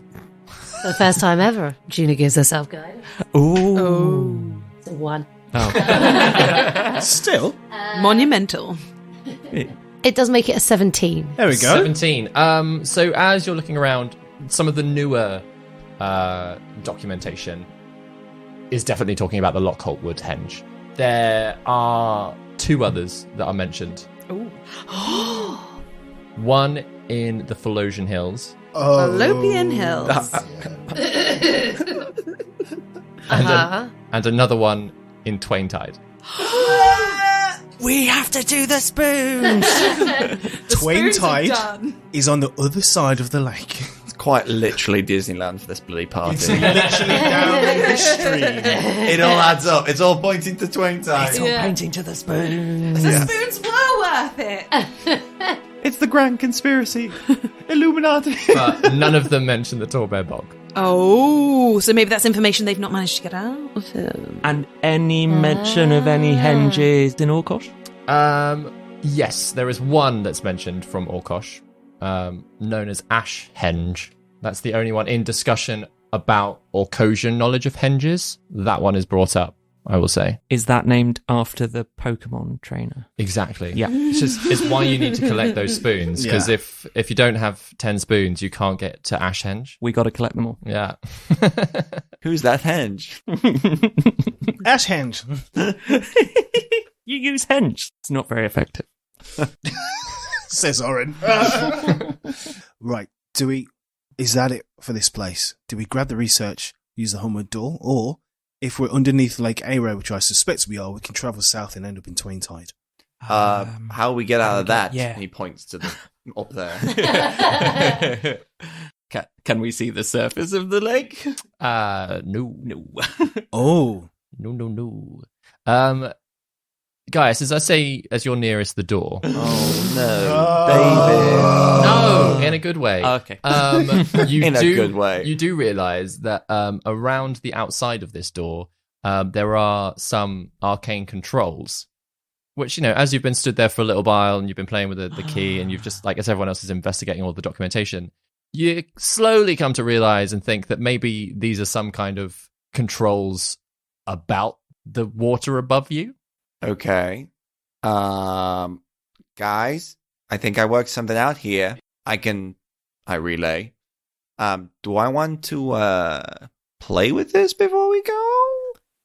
For the first time ever, Juna gives herself guidance. Ooh. It's a 1. Oh. Still. Monumental. It does make it a 17. There we go. 17. So as you're looking around, some of the newer documentation is definitely talking about the Lockholtwood henge. There are 2 others that are mentioned. One in the Philosian Hills. Fallopian Hills. And another one in Twaintide. We have to do the spoons! Twain spoons are Tide done. is on the other side of the lake. It's quite literally Disneyland for this bloody party. It's literally down the stream. It all adds up. It's all pointing to Twain Tide. It's all painting to the spoons. The spoons were worth it. It's the grand conspiracy. Illuminati. But none of them mention the Torbear Bog. Oh, so maybe that's information they've not managed to get out of him. And any mention of any henges in Orkosh? Yes, there is one that's mentioned from Orkosh, known as Ash Henge. That's the only one in discussion about Orkosian knowledge of henges. That one is brought up, I will say. Is that named after the Pokemon trainer? Exactly. Yeah. It's why you need to collect those spoons, because Yeah. if you don't have 10 spoons, you can't get to Ash Henge. We got to collect them all. Yeah. Who's that henge? Ash henge. You use henge. It's not very effective. Says Oren. Right. Is that it for this place? Do we grab the research, use the homeward door, or if we're underneath Lake Aero, which I suspect we are, we can travel south and end up in Twain Tide? How we get out of that? yeah. He points to the up there. Can we see the surface of the lake? No. Oh. No. Guys, as you're nearest the door. Oh no, David. No, in a good way. Okay. In a good way. You do realize that around the outside of this door, there are some arcane controls, which, as you've been stood there for a little while and you've been playing with the key and you've just, as everyone else is investigating all the documentation, you slowly come to realize and think that maybe these are some kind of controls about the water above you. Okay. Guys, I think I worked something out here. I relay. Do I want to play with this before we go?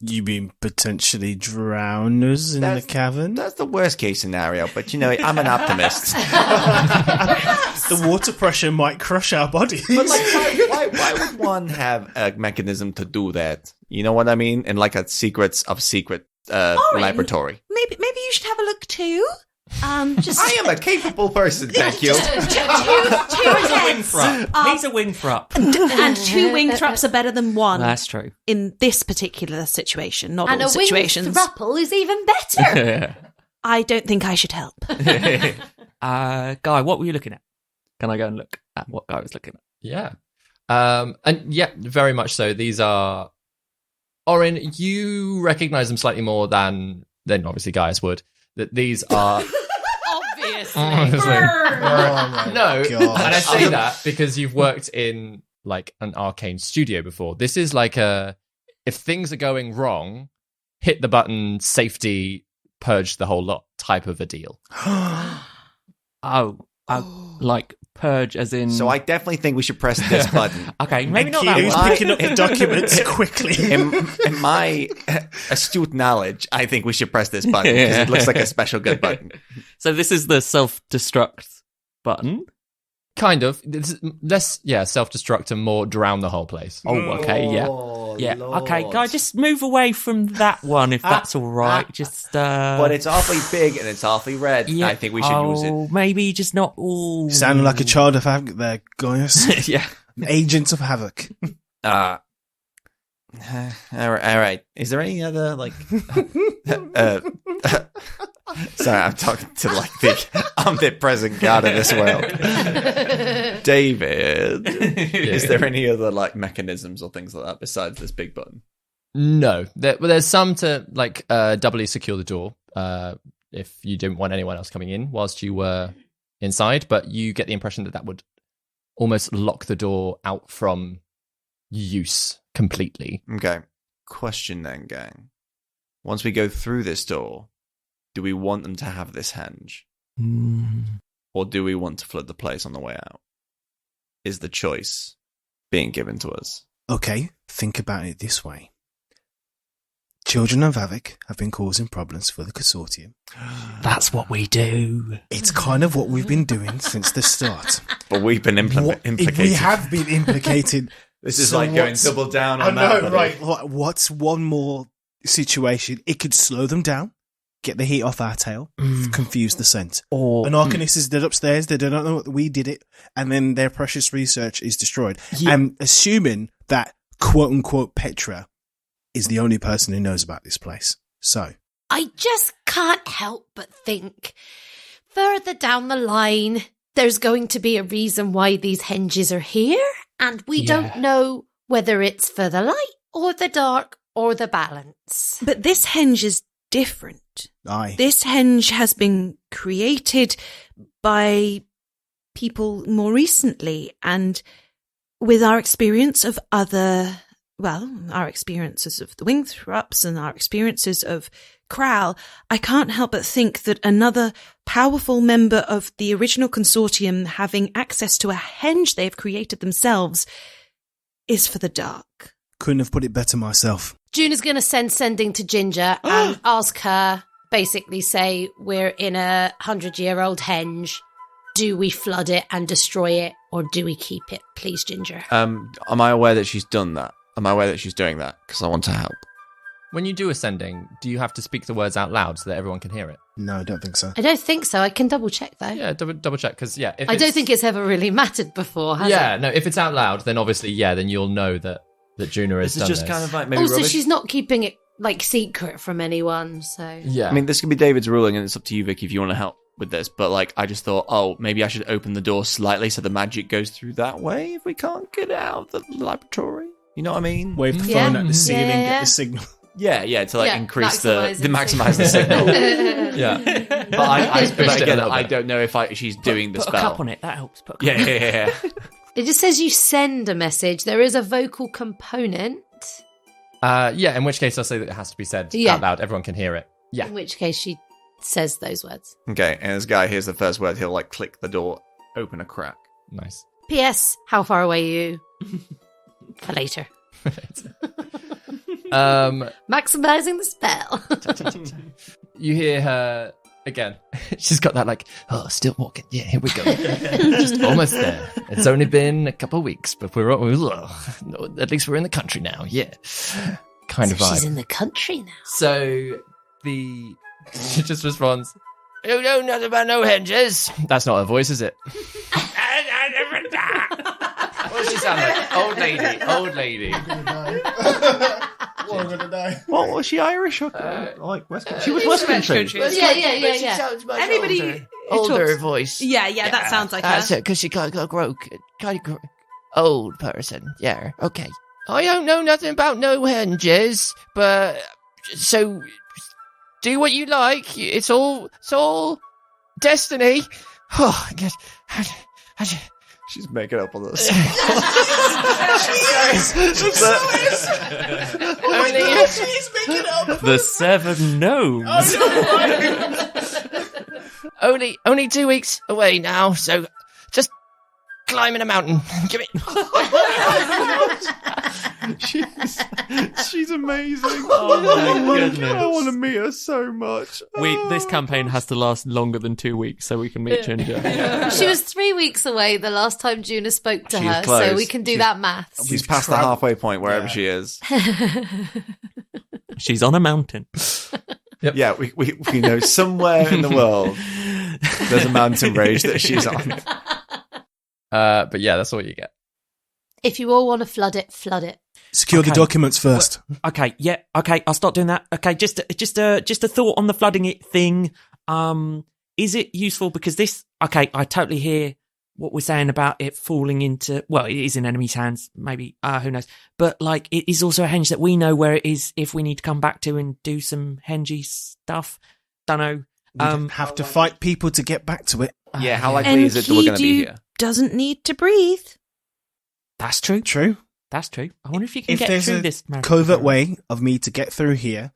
You mean potentially drown us in the cavern? That's the worst case scenario, but I'm an optimist. The water pressure might crush our bodies. But why would one have a mechanism to do that? You know what I mean? In like a secret laboratory. Maybe you should have a look too. I am a capable person, thank you. He's a Wingthrup. And 2 Wingthrups are better than 1 That's true. in this particular situation, not And all a situations. winged thruple is even better. I don't think I should help. Guy, what were you looking at? Can I go and look at what Guy was looking at? Yeah. And yeah, very much so. These are... Orin, you recognize them slightly more than obviously Gaius would. That these are... Obviously. Honestly. No, gosh. and I say that because you've worked in an arcane studio before. This is if things are going wrong, hit the button, safety, purge the whole lot type of a deal. Like purge as in... So I definitely think we should press this button. Okay, maybe not Kido's that one. picking up the documents quickly. In my astute knowledge, I think we should press this button because it looks like a special good button. So this is the self-destruct button. Kind of. It's less, self-destruct and more drown the whole place. Oh, okay, yeah. Lord. Okay, guy, just move away from that one if that's all right. Just, But it's awfully big and it's awfully red. yeah. I think we should use it. Maybe just not all. Sounding like a child of havoc there, Gaius. Yeah. Agents of havoc. All right. Is there any other sorry, I'm talking to the omnipresent God of this world. David, is there any other mechanisms or things like that besides this big button? No. There's some to doubly secure the door if you didn't want anyone else coming in whilst you were inside, but you get the impression that would almost lock the door out from use completely. Okay. Question then, gang. Once we go through this door, do we want them to have this henge? Or do we want to flood the place on the way out? Is the choice being given to us? Okay, think about it this way. Children of Havoc have been causing problems for the consortium. That's what we do. It's kind of what we've been doing since the start. But we've been implicated. We have been implicated. This is So like going what's- double down I on know, that. right? What's one more situation? It could slow them down, get the heat off our tail, confuse the scent. Or An Arcanist is dead upstairs, they don't know that we did it, and then their precious research is destroyed. Yeah. I'm assuming that quote-unquote Petra is the only person who knows about this place. So, I just can't help but think further down the line, there's going to be a reason why these henges are here, and we don't know whether it's for the light or the dark or the balance. But this henge is different. aye. This henge has been created by people more recently, and with our experience of our experiences of the Wingthrups and our experiences of Kral, I can't help but think that another powerful member of the original consortium having access to a henge they've created themselves is for the dark. Couldn't have put it better myself. June is going to send Sending to Ginger and ask her, basically say, we're in a 100-year-old henge. Do we flood it and destroy it, or do we keep it? Please, Ginger. Am I aware that she's done that? Am I aware that she's doing that? Because I want to help. When you do ascending, do you have to speak the words out loud so that everyone can hear it? No, I don't think so. I don't think so. I can double check, though. Yeah, double check, because, if I don't think it's ever really mattered before, has it? no, if it's out loud, then obviously, then you'll know that Juna has This is done just this. kind of like maybe Also, rubbish. she's not keeping it, secret from anyone, so... Yeah. I mean, this could be David's ruling, and it's up to you, Vic, if you want to help with this. But, I just thought, maybe I should open the door slightly so the magic goes through that way if we can't get out of the laboratory. You know what I mean? Wave the Yeah. phone at the ceiling, Yeah. get the signal. Yeah, to Yeah, increase maximise the signal. yeah. But pushed it a again, little I bit. don't know if she's doing the put a spell. cup on it. That helps. Put a cup Yeah, on it. yeah. It just says you send a message. There is a vocal component, In which case I'll say that it has to be said Yeah. out loud. Everyone can hear it. Yeah. in which case she says those words. Okay, and this guy hears the first word, he'll click the door, open a crack. Nice. P.S. How far away are you? For later. Maximizing the spell. You hear her again. She's got that still walking. Yeah, here we go. Just almost there. It's only been a couple of weeks, but we're at least we're in the country now. Yeah, kind of vibe. She's in the country now. So she just responds, "You know nothing about no henges." That's not her voice, is it? What does she sound like? Old lady. What was she Irish or West Country? She was West Country. Yeah. Anybody older talks- voice. Yeah, that sounds like her. Because she kind of old person. Yeah, okay. I don't know nothing about no henges, but so do what you like. It's all destiny. Oh, God. She's making up on this. The seven gnomes. Only 2 weeks away now, so just climbing a mountain. Give it. She's amazing. Oh my goodness. I want to meet her so much. This campaign has to last longer than 2 weeks so we can meet Ginger. She was 3 weeks away the last time Juna spoke to She's her, close. so we can do that maths. She's past the halfway point wherever she is. She's on a mountain. Yeah, we know somewhere in the world there's a mountain range that she's on. But yeah, that's all you get. If you all want to flood it, flood it. Secure the Okay. documents first. Okay, yeah, okay, I'll start doing that. Okay, just a thought on the flooding it thing. Is it useful because this? Okay, I totally hear what we're saying about it falling into. Well, it is in enemy's hands, maybe. Who knows? But like, it is also a henge that we know where it is if we need to come back to and do some hengey stuff. Don't know. We'd have to fight people to get back to it. Yeah, how likely is it that we're going to be here? Doesn't need to breathe. That's true. True. That's true. I wonder if you can If get there's through a this. Mary. covert way of me to get through here,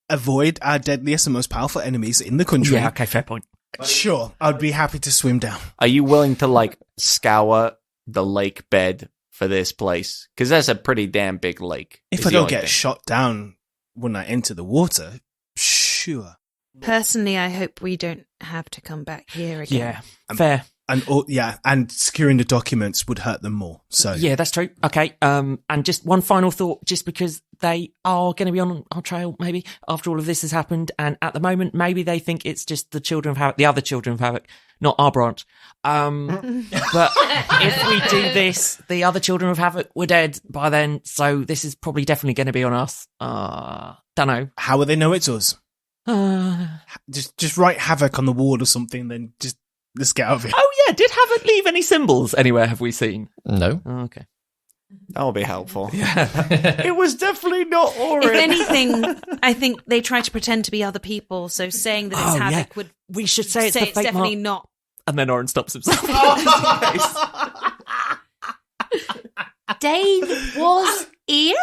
avoid our deadliest and most powerful enemies in the country. Yeah. Okay. Fair point. Sure, I'd be happy to swim down. Are you willing to like scour the lake bed for this place? Because that's a pretty damn big lake. If is I the don't only get thing. shot down when I enter the water, sure. Personally, I hope we don't have to come back here again. Yeah. Fair. And securing the documents would hurt them more. So Yeah, that's true. Okay. And just one final thought, just because they are going to be on our trail, maybe after all of this has happened, and at the moment, maybe they think it's just the Children of Havoc, the other Children of Havoc, not our branch. But if we do this, the other Children of Havoc were dead by then, so this is probably definitely going to be on us. Don't know. how will they know it's us? Just write Havoc on the wall or something, then just let's get out of here. Oh yeah, did Havoc leave any symbols anywhere? Have we seen? No. Oh, okay. That will be helpful. It was definitely not If Orin. anything, I think they try to pretend to be other people. So saying that it's Oh, yeah. Havoc would We should say it's say the it's fake definitely mark. not. And then Oren stops himself. Dave was here.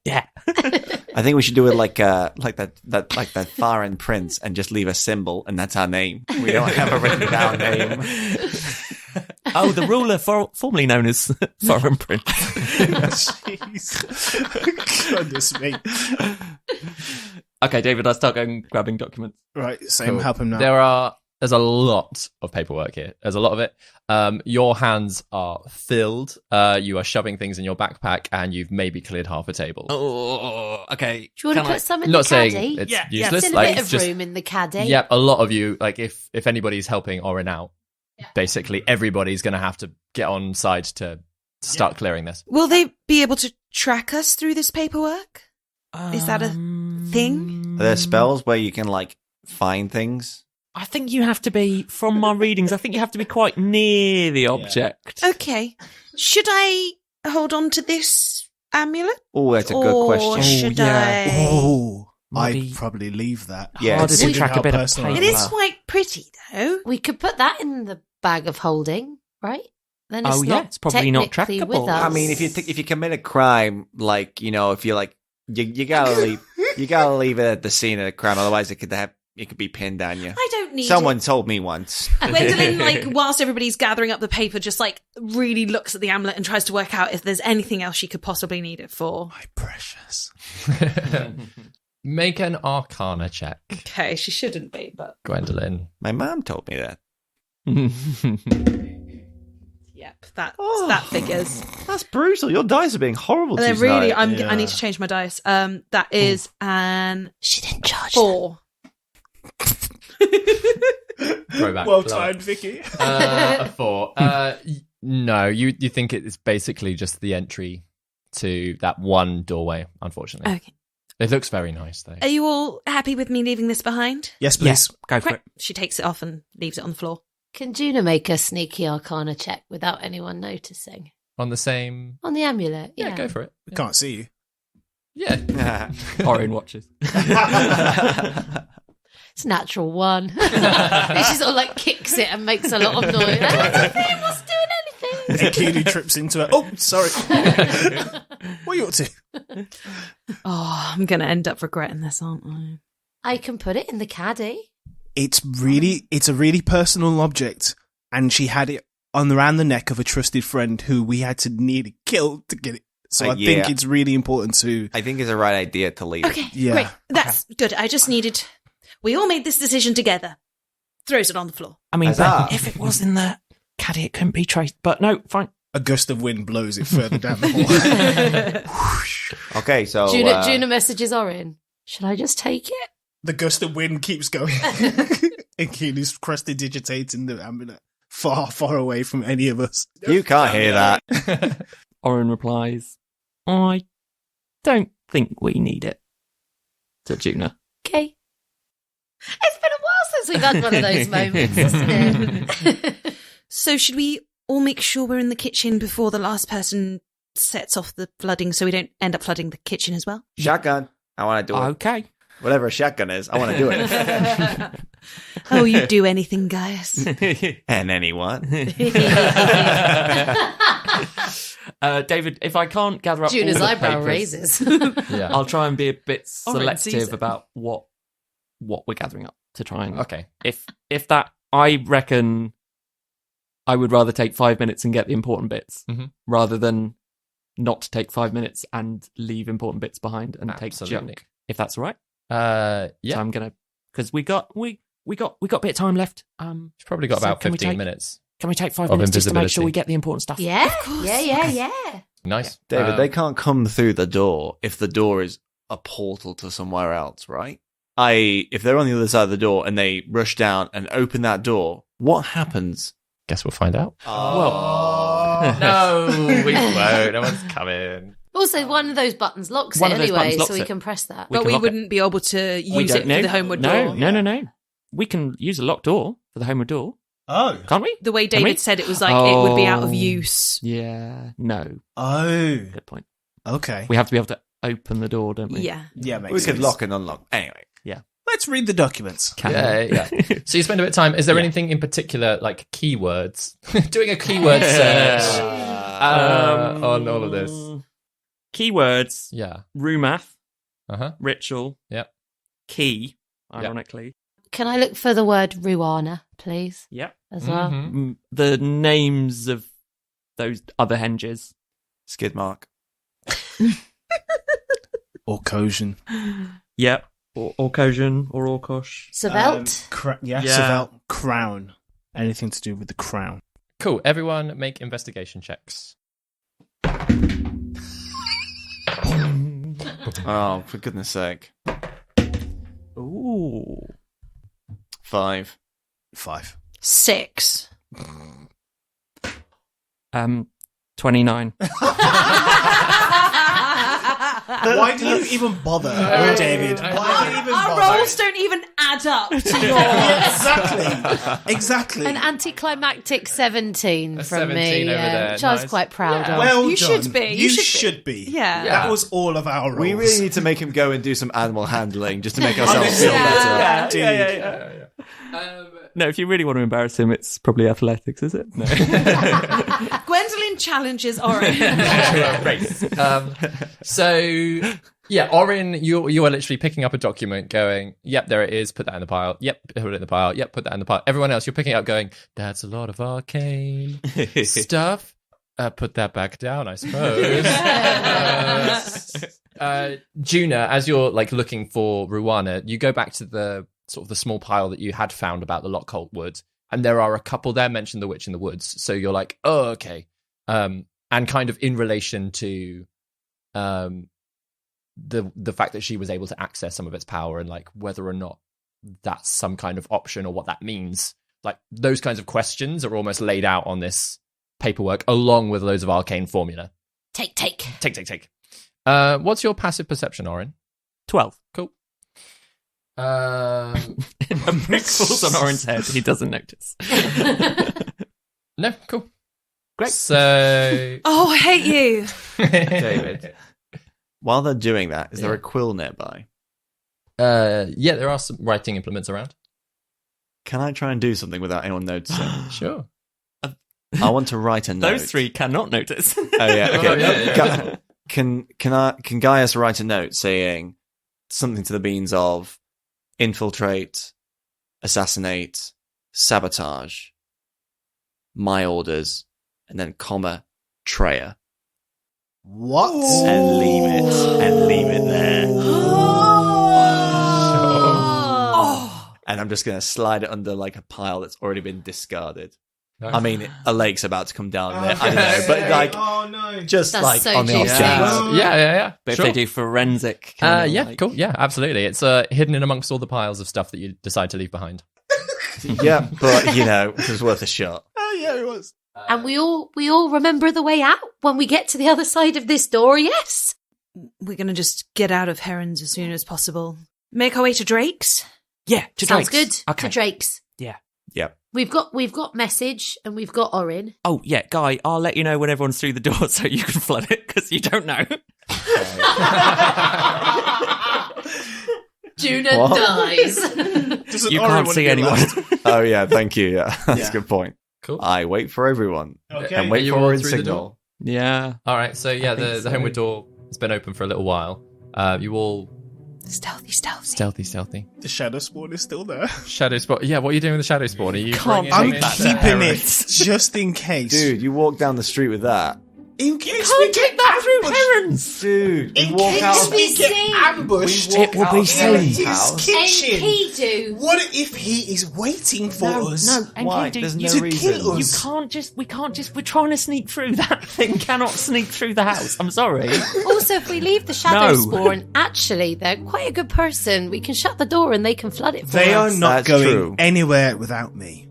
Yeah. I think we should do it like that foreign prince and just leave a symbol, and that's our name. We don't have a written down name. Oh, the ruler formerly known as Foreign Prince. Jeez. Goodness me. Okay, David, I'll start going grabbing documents. Right, same. Cool. Help him now. There's a lot of paperwork here. There's a lot of it. Your hands are filled. You are shoving things in your backpack, and you've maybe cleared half a table. Oh, okay. Do you want to put some in Not the saying caddy? it's Yeah, useless. There's a like, bit of just, room in the caddy. Yeah, a lot of you. Like, if anybody's helping Orin out, basically everybody's going to have to get on side to start clearing this. Will they be able to track us through this paperwork? Is that a thing? Are there spells where you can like find things? I think you have to be, from my readings, I think you have to be quite near the object. Okay. Should I hold on to this amulet? Oh, that's a good Or question. should yeah. I? Oh, Maybe- I'd probably leave that. Yeah, Harder to Considering track how a bit of personal paper. It I is am. quite pretty, though. We could put that in the bag of holding, right? Then it's Oh, yeah, not it's probably not technically trackable. with us. I mean, if you commit a crime, like if you like, you gotta leave it at the scene of the crime. Otherwise, it could be pinned on you. I don't need Someone it. told me once. Gwendolyn, like, whilst everybody's gathering up the paper, just like really looks at the amulet and tries to work out if there's anything else she could possibly need it for. My precious. Make an Arcana check, Okay, she shouldn't be, but Gwendolyn. My mom told me that. yep, that figures. That's brutal. Your dice are being horrible. They're tonight. really. Yeah. I need to change my dice. That is an she didn't charge 4. Throwback. Well Love it. timed, Vicky. A 4. No, you think it's basically just the entry to that one doorway, unfortunately. Okay. It looks very nice, though. Are you all happy with me leaving this behind? Yes, please. Go for Great. it. She takes it off and leaves it on the floor. Can Juna make a sneaky Arcana check without anyone noticing? On the same... On the amulet, Yeah, go for it. I can't see you. Yeah. Orin watches. It's natural 1. And she sort of like kicks it and makes a lot of noise. It was doing anything. And Keely trips into it. Oh, sorry. What are you up to? Oh, I'm going to end up regretting this, aren't I? I can put it in the caddy. It's a really personal object, and she had it around the neck of a trusted friend who we had to nearly kill to get it. So I think it's really important to. I think it's the right idea to leave. Okay, Yeah. great. That's good. I just needed. We all made this decision together. Throws it on the floor. I mean, Huzzah. if it was in the caddy, it couldn't be traced. But no, fine. A gust of wind blows it further down the hall. Okay, so Juna messages Orin. Should I just take it? The gust of wind keeps going. And Keely's prestidigitating the amulet far, far away from any of us. you can't hear that. Oren replies, I don't think we need it. To Juna. Okay. It's been a while since we've had one of those moments, hasn't it? So should we all make sure we're in the kitchen before the last person sets off the flooding so we don't end up flooding the kitchen as well? Shotgun. I want to do it. Okay. Whatever a shotgun is, I want to do it. Oh, you do anything, guys. And anyone. David, if I can't gather up Juna's all the eyebrow papers, raises. Yeah. I'll try and be a bit Oren sees selective it. about what we're gathering up to try and. Okay. If that, I reckon, I would rather take 5 minutes and get the important bits Mhm. rather than not take 5 minutes and leave important bits behind and Absolutely. take junk. If that's all right. Yeah. So I'm gonna, because we got a bit of time left. She's probably got So about can we 15 take- minutes. Can we take 5 Of minutes just to make sure invisibility. we get the important stuff? Yeah, yeah. Nice. David, they can't come through the door if the door is a portal to somewhere else, right? If they're on the other side of the door and they rush down and open that door, what happens? Guess we'll find out. Oh. No, we won't. No one's coming. Also, one of those buttons locks One it of those anyway, buttons locks so we it. can press that. We But can we lock it. wouldn't be able to We use don't it for know. the homeward No, door. no. We can use a locked door for the homeward door, Oh. can't we? The way Can we? David said it was like it would be out of Oh. use. Yeah. No. Oh. Good point. Okay. We have to be able to open the door, don't we? Yeah. Yeah, makes We sense. could lock and unlock. Anyway. Let's read the documents. Can Yeah. So you spend a bit of time. Is there Yeah. anything in particular, like keywords? Doing a keyword search on all of this. Keywords: Yeah. Rumath, Uh-huh. ritual, Yep. key. Ironically, Can I look for the word Ruana, please, yep. as well? Mhm. The names of those other henges. Skid mark. Or Kojin. Yep. Or Orkosion or Orkosh. Savelt? Yeah, Yeah. Savelt. Crown. Anything to do with the crown. Cool. Everyone make investigation checks. Oh, for goodness sake. Ooh. 5. 5. 6. 29. Why do you even bother, David? Why do you even Our bother? rolls don't even add up to yours. Yeah, exactly. An anticlimactic 17 A from 17 me, over there, which I was nice. quite proud of. Well You done. should be. You should be. Yeah. That was all of our roles. We really need to make him go and do some animal handling just to make ourselves feel Yeah. better. No, if you really want to embarrass him, it's probably athletics, is it? No. Gwendolyn challenges Oren. Race. So yeah, Orin, you are literally picking up a document, going, "Yep, there it is. Put that in the pile. Yep, put it in the pile. Yep, put that in the pile." Everyone else, you're picking up, going, "That's a lot of arcane stuff. Put that back down, I suppose." Juna, as you're like looking for Ruana, you go back to the sort of the small pile that you had found about the Lockholt Wood, and there are a couple there mention the witch in the woods. So you're like, "Oh, okay." And kind of in relation to the fact that she was able to access some of its power, and like whether or not that's some kind of option or what that means, like those kinds of questions are almost laid out on this paperwork along with loads of arcane formula. Take. Take. What's your passive perception, Orin? 12. Cool. A brick falls on Oren's head. He doesn't notice. No, cool. Great. So Oh, I hate you. David. While they're doing that, is there a quill nearby? yeah, there are some writing implements around. Can I try and do something without anyone noticing? Sure. I want to write a note. Those three cannot notice. Oh yeah. Okay. Oh, yeah. Can Gaius write a note saying something to the beans of infiltrate, assassinate, sabotage, my orders, and then comma, Treya. What? And leave it there. And I'm just going to slide it under like a pile that's already been discarded. No. I mean, a lake's about to come down there. I don't know, but like, oh no, just That's like so on the off juicy. chance. Yeah. But Sure. if they do forensic, kind of Yeah, like- cool. Yeah, absolutely. It's hidden in amongst all the piles of stuff that you decide to leave behind. Yeah, but it was worth a shot. Oh yeah, it was. And we all remember the way out when we get to the other side of this door, yes? We're going to just get out of Herons as soon as possible. Make our way to Drake's. Yeah, to Sounds Drake's. good. Okay. To Drake's. Yeah. Yep. We've got message and we've got Orin. Oh, yeah, Guy, I'll let you know when everyone's through the door so you can flood it, because you don't know. Juna What? dies. You can't see anyone. Oh yeah, thank you. Yeah, that's Yeah. a good point. Cool. I wait for everyone Okay. and Are wait you for all Orin's through the signal. Yeah. All right, so yeah, think the so. homeward door has been open for a little while. You all stealthy. The shadow spawn is still there. Shadow spawn. Yeah, what are you doing with the shadow spawn? Are you Can't bringing I'm him in? keeping it just in case. Dude, you walk down the street with that. In case we get ambushed. Dude, In we walk case out. we get ambushed. We walk It will out be of seen. Orin's His house. kitchen. Enkidu. What if he is waiting for us? No, and Why? you do, There's you, no to reason. kill you us. we're trying to sneak through. That thing cannot sneak through the house. I'm sorry. Also, if we leave the shadow No. spawn, actually, they're quite a good person. We can shut the door and they can flood it for They are us. not That's going true. anywhere without me.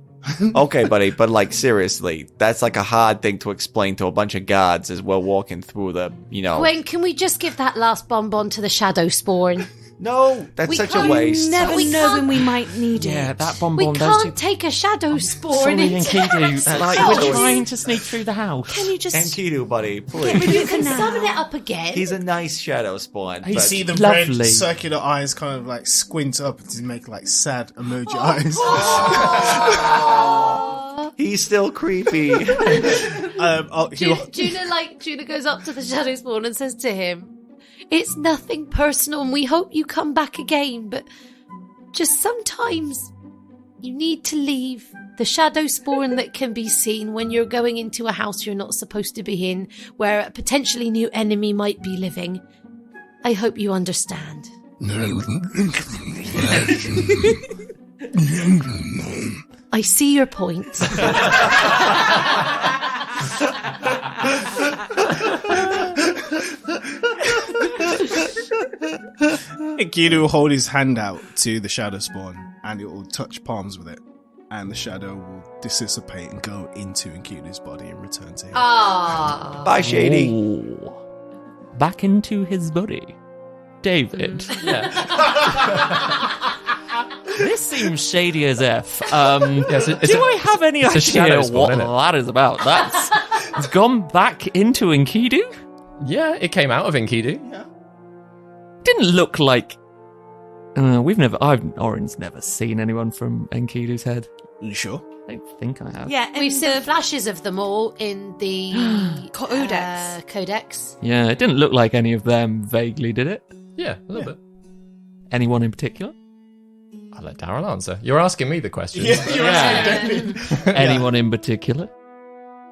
Okay, buddy, but like seriously, that's like a hard thing to explain to a bunch of guards as we're walking through the, Gwen, can we just give that last bonbon to the shadow spawn? No, that's We such a can't waste. Never We know can't- when we might need Yeah, it. that We bonbon. Those two. can't take a shadow spawn Sorry, into Enkidu. the like- house. We're trying to sneak through the house. Can you just... Enkidu, buddy, please. You can summon it up again. He's a nice shadow spawn. You but see the Lovely. red circular eyes kind of like squint up to make like sad emoji eyes. he's still creepy. Juna goes up to the shadow spawn and says to him, "It's nothing personal, and we hope you come back again. But just sometimes you need to leave the shadow spawn that can be seen when you're going into a house you're not supposed to be in, where a potentially new enemy might be living. I hope you understand." I see your point. Enkidu will hold his hand out to the shadow spawn and it will touch palms with it. And the shadow will dissipate and go into Enkidu's body and return to him. Ah. Bye, Shady. Ooh. Back into his body. David. Yeah. This seems shady as F. Yes, it's Do a- I have any it's a shadow idea spawn, what isn't it? that is about? It's gone back into Enkidu? Yeah, it came out of Enkidu. Didn't look like... Orin's never seen anyone from Enkidu's head. You sure? I don't think I have. Yeah, and We've seen flashes of them all in the Codex. Codex. Yeah, it didn't look like any of them vaguely, did it? Yeah, a little bit. Anyone in particular? I'll let Daryl answer. You're asking me the question. Anyone in particular?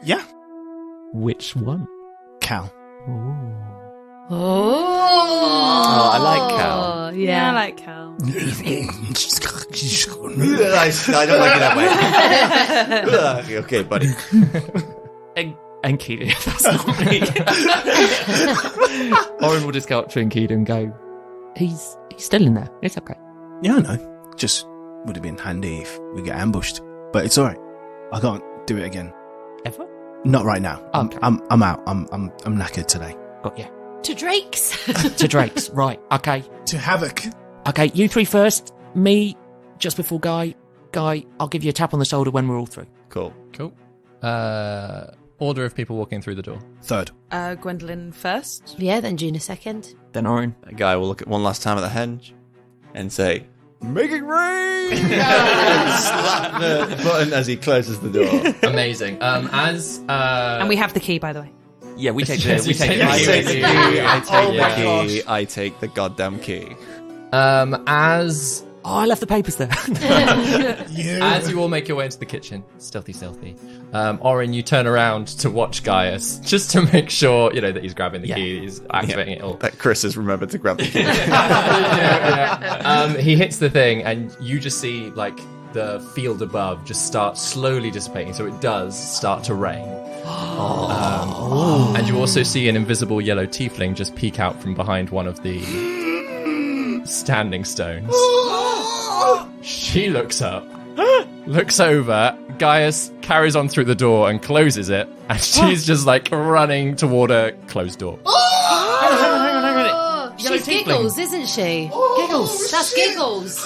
Yeah. Which one? Cal. Oh, I like Cal. Yeah, I like Cal. I don't like it that way. Okay, buddy. Enkidu, that's not me. Orin will just go up to Enkidu and go, he's still in there. It's okay. Yeah, I know. Just would have been handy if we get ambushed. But it's alright. I can't do it again. Ever? Not right now. Okay. I'm out. I'm knackered today. Got you. to Drake's. To Drake's. Right. Okay. To Havoc. Okay. You three first. Me just before Guy. Guy, I'll give you a tap on the shoulder when we're all through. Cool. Cool. Order of people walking through the door. Third. Gwendolyn first. Yeah, then Juna second. Then Orin. That guy will look at one last time at the henge and say, "Make it rain!" and slap the button as he closes the door. Amazing. And we have the key, by the way. Yeah, we take Yes, the you take the I key. take the key. I take Oh the my key. I take the goddamn key. as Oh, I left the papers there. As you all make your way into the kitchen, stealthy, Orin, you turn around to watch Gaius, just to make sure, that he's grabbing the key, he's activating it all. That Chris has remembered to grab the key. He hits the thing, and you just see, the field above just start slowly dissipating, so it does start to rain. And you also see an invisible yellow tiefling just peek out from behind one of the standing stones. She looks up, looks over, Gaius carries on through the door and closes it, and she's just running toward a closed door. Hang on. She's Giggles, isn't she? Giggles. That's Giggles.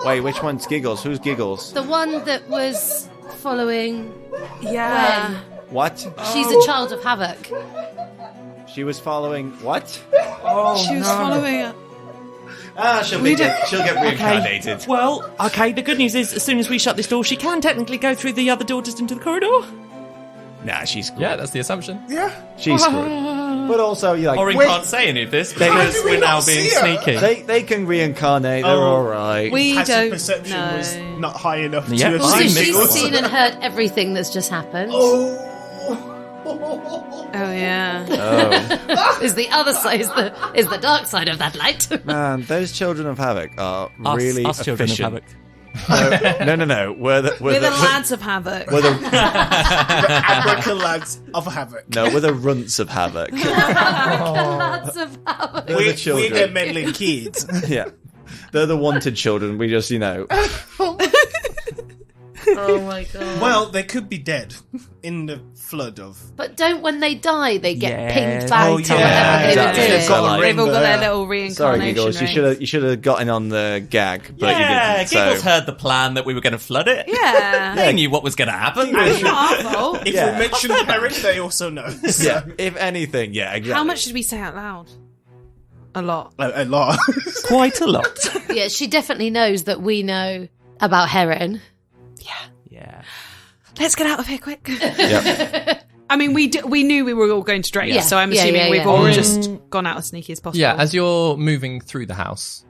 Wait, which one's Giggles? Who's Giggles? The one that was following Yeah. Gwen. What? She's a child of Havoc. She was following what? She was following it. She'll get reincarnated. Okay. Well, okay, the good news is, as soon as we shut this door, she can technically go through the other door just into the corridor. Nah, she's screwed. Yeah, that's the assumption. She's screwed. But also, Orin can't say any of this because we're now being sneaky. They can reincarnate. They're all right. We Passive don't perception know. was not high enough Yeah. to Also, assume she's Giggles. seen and heard everything that's just happened. Oh yeah. Is the other side, is the dark side of that light. Man, those children of Havoc are really us children of efficient. Havoc. No. We're the lads of Havoc. We're the Abracalads of Havoc. no, we're the runts of Havoc. Lots of Havoc. They're the children. We're the meddling kids. Yeah, they're the wanted children. We just, Oh my god. Well, they could be dead in the flood of. But don't, when they die, they get Yeah. pinged back Oh, to yeah, whatever they exactly. were doing. They've got a They've all got their rainbow. little Sorry, reincarnation Giggles. rates. You should have gotten on the gag, but Yeah, you didn't. Giggles So. heard the plan that we were going to flood it. Yeah. They knew what was going to happen. It's not our fault. If Yeah. we mention Herrick, they also know. Yeah, if anything, yeah, exactly. How much did we say out loud? A lot. A lot. Quite a lot. Yeah, she definitely knows that we know about Heron. Yeah. Let's get out of here quick. Yep. I mean, we knew we were all going straight, Yeah. so I'm Yeah, assuming yeah, we've yeah. all just gone out as sneaky as possible. Yeah, as you're moving through the house,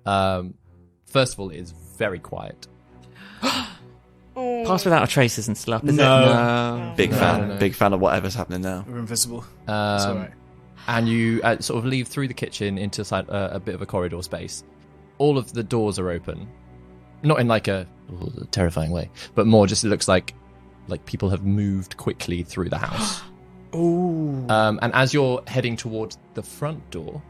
first of all, it is very quiet. Pass without a trace isn't still up, is No. Big fan. no. Big fan of whatever's happening now. We're invisible. It's all right. And you sort of leave through the kitchen into a bit of a corridor space. All of the doors are open, not in a terrifying way, but more just it looks like people have moved quickly through the house. Ooh. And as you're heading towards the front door,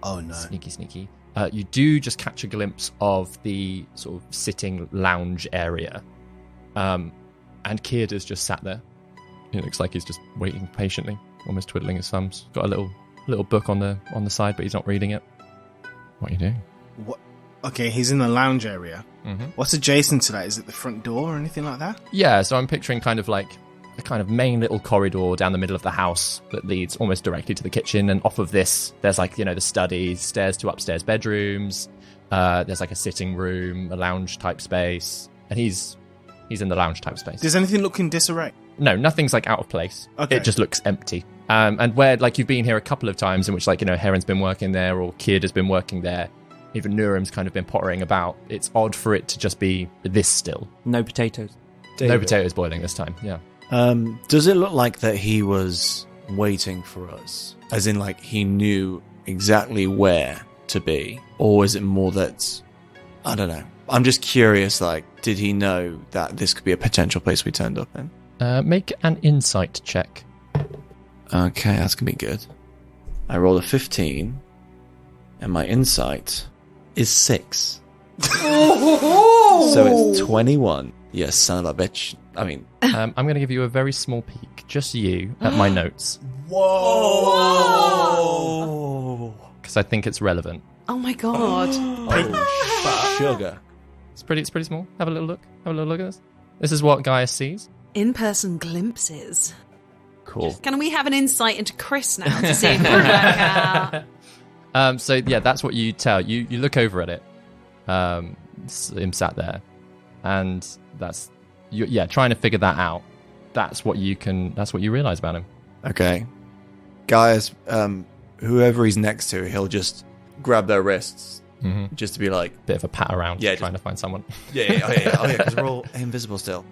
Oh no. sneaky, you do just catch a glimpse of the sort of sitting lounge area. And Keirda's just sat there. It looks like he's just waiting patiently, almost twiddling his thumbs. Got a little book on the side, but he's not reading it. What are you doing? What? Okay, he's in the lounge area. Mm-hmm. What's adjacent to that? Is it the front door or anything like that? Yeah, so I'm picturing kind of like a kind of main little corridor down the middle of the house that leads almost directly to the kitchen, and off of this there's the study, stairs to upstairs bedrooms. There's a sitting room, a lounge type space, and he's in the lounge type space. Does anything look in disarray? No, nothing's out of place. Okay. It just looks empty. And where you've been here a couple of times in which Heron's been working there or Keirda's been working there, even Nurem's kind of been pottering about. It's odd for it to just be this still. No potatoes. No potatoes boiling this time. Yeah. Does it look like that he was waiting for us? As in, he knew exactly where to be? Or is it more that, I don't know. I'm just curious, did he know that this could be a potential place we turned up in? Make an insight check. Okay, that's going to be good. I rolled a 15, and my insight is 6. So it's 21. Yes, son of a bitch. I mean... I'm going to give you a very small peek, just you, at my notes. Whoa! Because I think it's relevant. Oh my god. Sugar. It's pretty small. Have a little look. Have a little look at this. This is what Gaius sees. In-person glimpses. Cool. Can we have an insight into Chris now to see if we work out? So yeah, that's what you tell. You look over at it. Him sat there, and that's trying to figure that out. That's what you realize about him. Okay. Guys, whoever he's next to, he'll just grab their wrists just to be like, Bit of a pat around, Yeah, trying to find someone. because we're all invisible still.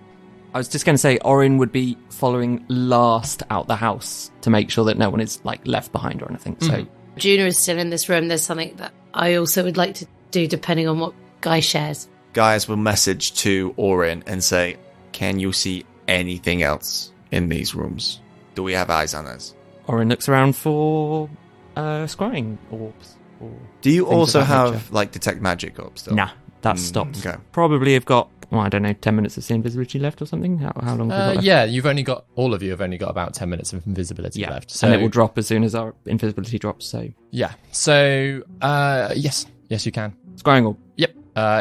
I was just going to say, Orin would be following last out the house to make sure that no one is like left behind or anything. So Juna is still in this room. There's something that I also would like to do, depending on what Guy shares. Guys will message to Orin and say, can you see anything else in these rooms? Do we have eyes on us? Orin looks around for scrying orbs. Or Do you things of also that have nature. like detect magic up still? Nah, that's stopped. Okay. Probably have got, well, I don't know, 10 minutes of invisibility left or something. How long have we got left? Yeah, all of you have only got about 10 minutes of invisibility left. So And it will drop as soon as our invisibility drops. So Yeah. So, yes, you can. scrying orb. Yep.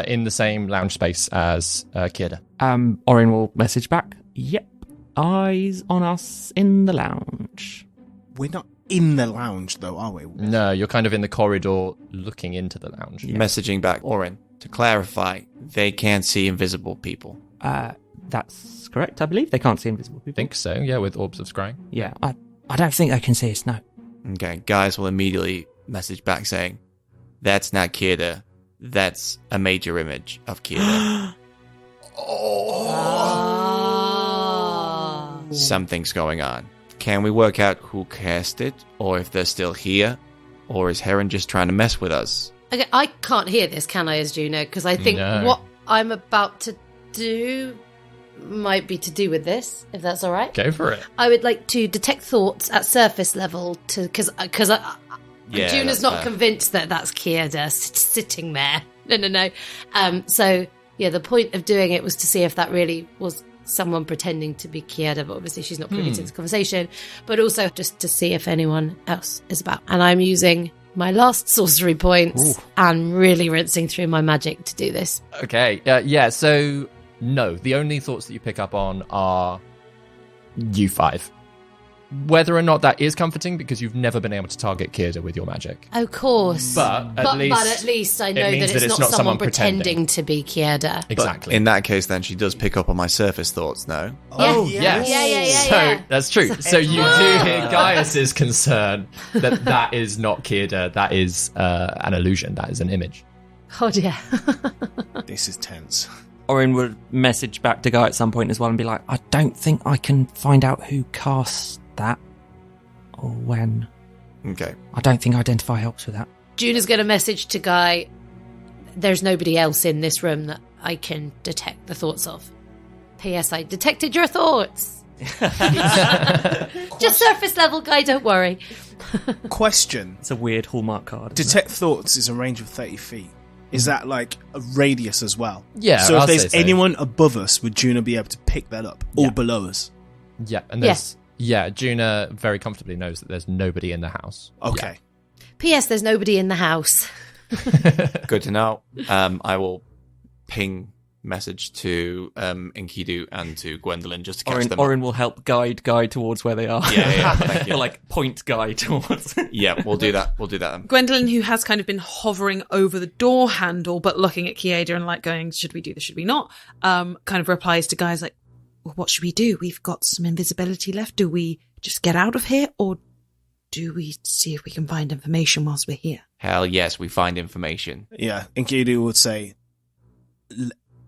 In the same lounge space as Kierda. Orin will message back. Yep, eyes on us in the lounge. We're not in the lounge, though, are we? No, you're kind of in the corridor looking into the lounge. Messaging back, Orin, to clarify, they can't see invisible people. That's correct, I believe. They can't see invisible people. I think so, yeah, with orbs of scrying. Yeah, I don't think they can see us, no. Okay, guys will immediately message back saying, that's not Kierda, that's a major image of Kierda. Something's going on. Can we work out who cast it, or if they're still here, or is Heron just trying to mess with us? Okay, I can't hear this, can I, as Juno? Because I think No. what I'm about to do might be to do with this, if that's all right. Go for it. I would like to detect thoughts at surface level because Yeah, Juna's that's not fair. convinced that that's Kierda sitting there. No. So yeah, the point of doing it was to see if that really was someone pretending to be Kierda, but obviously she's not privy to this conversation. But also just to see if anyone else is about. And I'm using my last sorcery points and really rinsing through my magic to do this. Okay, so no, the only thoughts that you pick up on are you five. Whether or not that is comforting, because you've never been able to target Kierda with your magic. Of course. But at least I know means that it's not someone pretending to be Kierda. Exactly. In that case, then she does pick up on my surface thoughts now. Oh, yes. Yeah. So that's true. So you do hear Gaius's concern that is not Kierda, that is an illusion, that is an image. Oh dear. This is tense. Orin would message back to Guy at some point as well and be like, I don't think I can find out who cast that or when. Okay. I don't think identify helps with that. Juna's going to message to Guy, there's nobody else in this room that I can detect the thoughts of. P.S. I detected your thoughts. Just surface level, Guy, don't worry. Question. It's a weird Hallmark card. isn't it? Detect thoughts is a range of 30 feet. Is that like a radius as well? Yeah, So if I'll there's say so. anyone above us, would Juna be able to pick that up? Or Yeah. below us? Yeah, and there's Juna very comfortably knows that there's nobody in the house. Okay. P.S. There's nobody in the house. Good to know. I will ping message to Enkidu and to Gwendolyn just to catch them. Orin will help guide Guy towards where they are. Yeah, thank you. Or like point Guy towards. Yeah, we'll do that. We'll do that. Gwendolyn, who has kind of been hovering over the door handle, but looking at Kierda and like going, should we do this, should we not? Kind of replies to Guy's like, well, what should we do? We've got some invisibility left. Do we just get out of here, or do we see if we can find information whilst we're here? Hell yes, we find information. Yeah. Enkidu would say,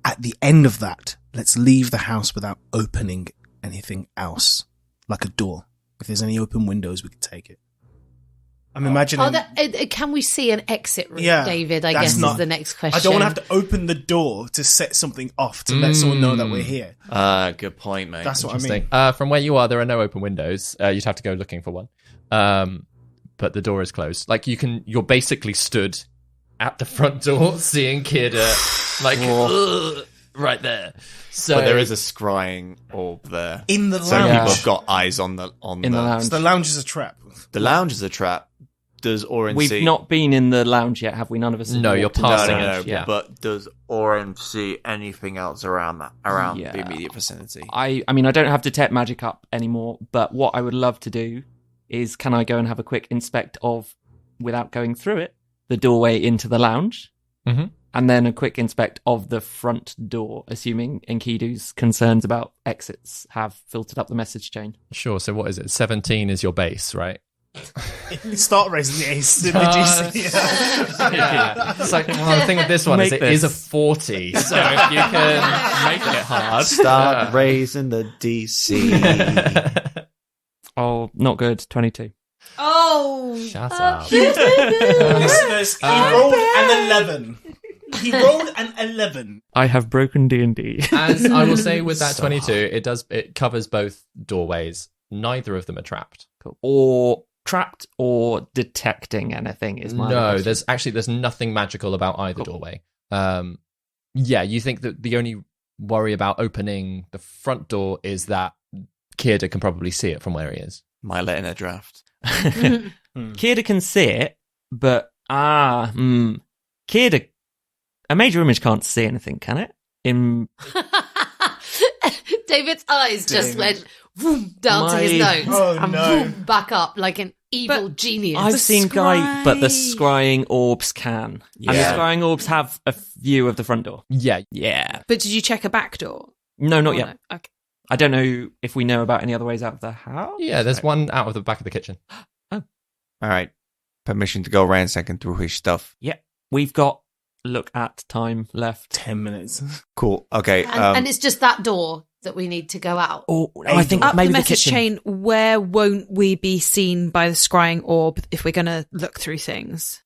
at the end of that, let's leave the house without opening anything else. Like a door. If there's any open windows, we can take it. I'm imagining... Can we see an exit route, Yeah, David? I that's guess not- is the next question. I don't want to have to open the door to set something off to let someone know that we're here. Good point, mate. That's what I mean. Interesting. From where you are, there are no open windows. You'd have to go looking for one. But the door is closed. Like you're basically stood at the front door, seeing Kierda, like right there. So But there is a scrying orb there. In the So lounge. people have got eyes on the lounge. So the lounge is a trap. The lounge is a trap. Does Orin We've see? not been in the lounge yet, have we? None of us have No, you're walked into the passing lounge it, yet. But does Orin see anything else around Yeah. the immediate vicinity? I mean, I don't have detect magic up anymore, but what I would love to do is, can I go and have a quick inspect of, without going through it, the doorway into the lounge, Mhm. and then a quick inspect of the front door, assuming Enkidu's concerns about exits have filtered up the message chain. Sure. So what is it? 17 is your base, right? Start raising the ace in the GC. Yeah. It's like, well, the thing with this one is Make it is a this. 40, so if you can make it hard. Start raising the DC. Oh, not good. 22. Oh, Shut up. Listeners, he rolled an 11. He rolled an 11. I have broken D&D. As I will say with that 22, it covers both doorways. Neither of them are trapped. Cool. Or trapped or detecting anything is my No, question. there's nothing magical about either doorway. Yeah, you think that the only worry about opening the front door is that Kierda can probably see it from where he is. Might let in a draft. Kierda can see it, but Kierda, a major image can't see anything, can it? David's eyes just went vroom, down to his My- nose and vroom, back up like an evil genius. I've seen Guy, but the scrying orbs can. And the Yeah. scrying orbs have a view of the front door. Yeah. Yeah. but did you check a back door? No, not Or yet. no? Okay. I don't know if we know about any other ways out of the house. Yeah, there's one out of the back of the kitchen. All right. Permission to go ransacking through his stuff. Yeah. We've got look at time left. 10 minutes. Cool. Okay. and it's just that door that we need to go out. Or I think Up maybe the the message kitchen. chain, where won't we be seen by the scrying orb if we're going to look through things?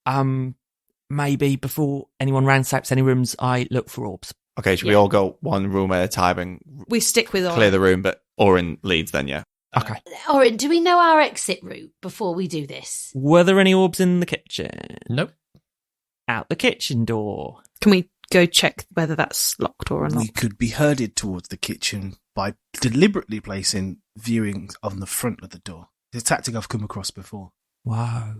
Maybe before anyone ransacks any rooms, I look for orbs. Okay, should we all go one room at a time and We stick with clear the room? But Orin leads then, yeah. Okay. Orin, do we know our exit route before we do this? Were there any orbs in the kitchen? Nope. Out the kitchen door. Can we go check whether that's locked or We unlocked? could be herded towards the kitchen by deliberately placing viewings on the front of the door. It's a tactic I've come across before. Wow.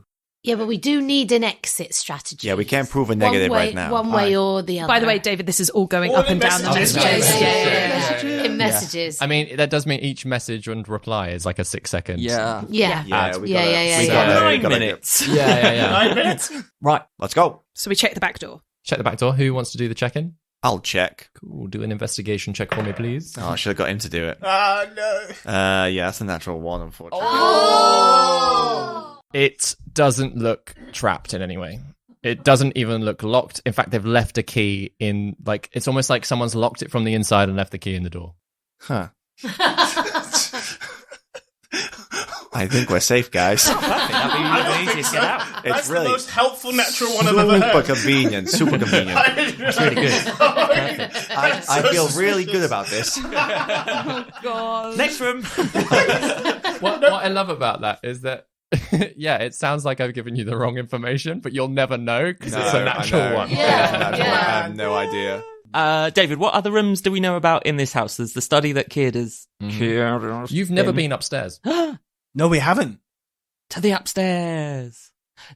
Yeah, but we do need an exit strategy. Yeah, we can't prove a negative one way, right now. One way or the other. By the way, David, this is all going All up in and down the messages. messages. Yeah. In messages. I mean, that does mean each message and reply is like a 6 second. Yeah. Yeah. Yeah, we Yeah, gotta- yeah, we yeah, gotta- yeah. we 9 gotta- minutes. Yeah. 9 minutes. Right. Let's go. So we check the back door. Check the back door. Who wants to do the check-in? I'll check. Cool. Do an investigation check for me, please. Oh, I should have got him to do it. Ah, no. Yeah, that's a natural one, unfortunately. It doesn't look trapped in any way. It doesn't even look locked. In fact, they've left a key in, like, it's almost like someone's locked it from the inside and left the key in the door. Huh. I think we're safe, guys. That'd be easy to get out. It's That's really the most helpful natural one I've ever super heard. convenient. Super convenient. It's really good. I feel really good about this. Next room. What I love about that is that, yeah, it sounds like I've given you the wrong information, but you'll never know because it's a natural one. Yeah. I have no idea. David, what other rooms do we know about in this house? There's the study that Kierda's. You've never been upstairs. No, we haven't. To the upstairs.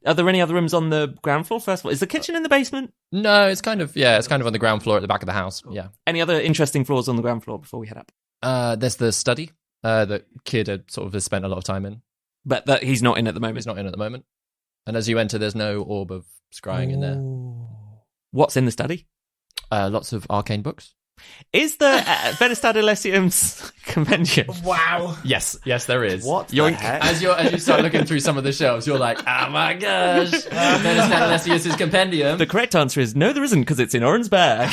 Are there any other rooms on the ground floor? First of all, is the kitchen in the basement? No, it's kind of on the ground floor at the back of the house. Yeah. Any other interesting floors on the ground floor before we head up? There's the study that Kierda sort of has spent a lot of time in. But that he's not in at the moment. He's not in at the moment. And as you enter, there's no orb of scrying in there. What's in the study? Lots of arcane books. Is the Venestad Elysium's compendium? Wow. Yes, there is. What the Yoink. heck? As you start looking through some of the shelves, you're like, oh my gosh, Venestad Elysius' compendium. The correct answer is no, there isn't, because it's in Oren's bag.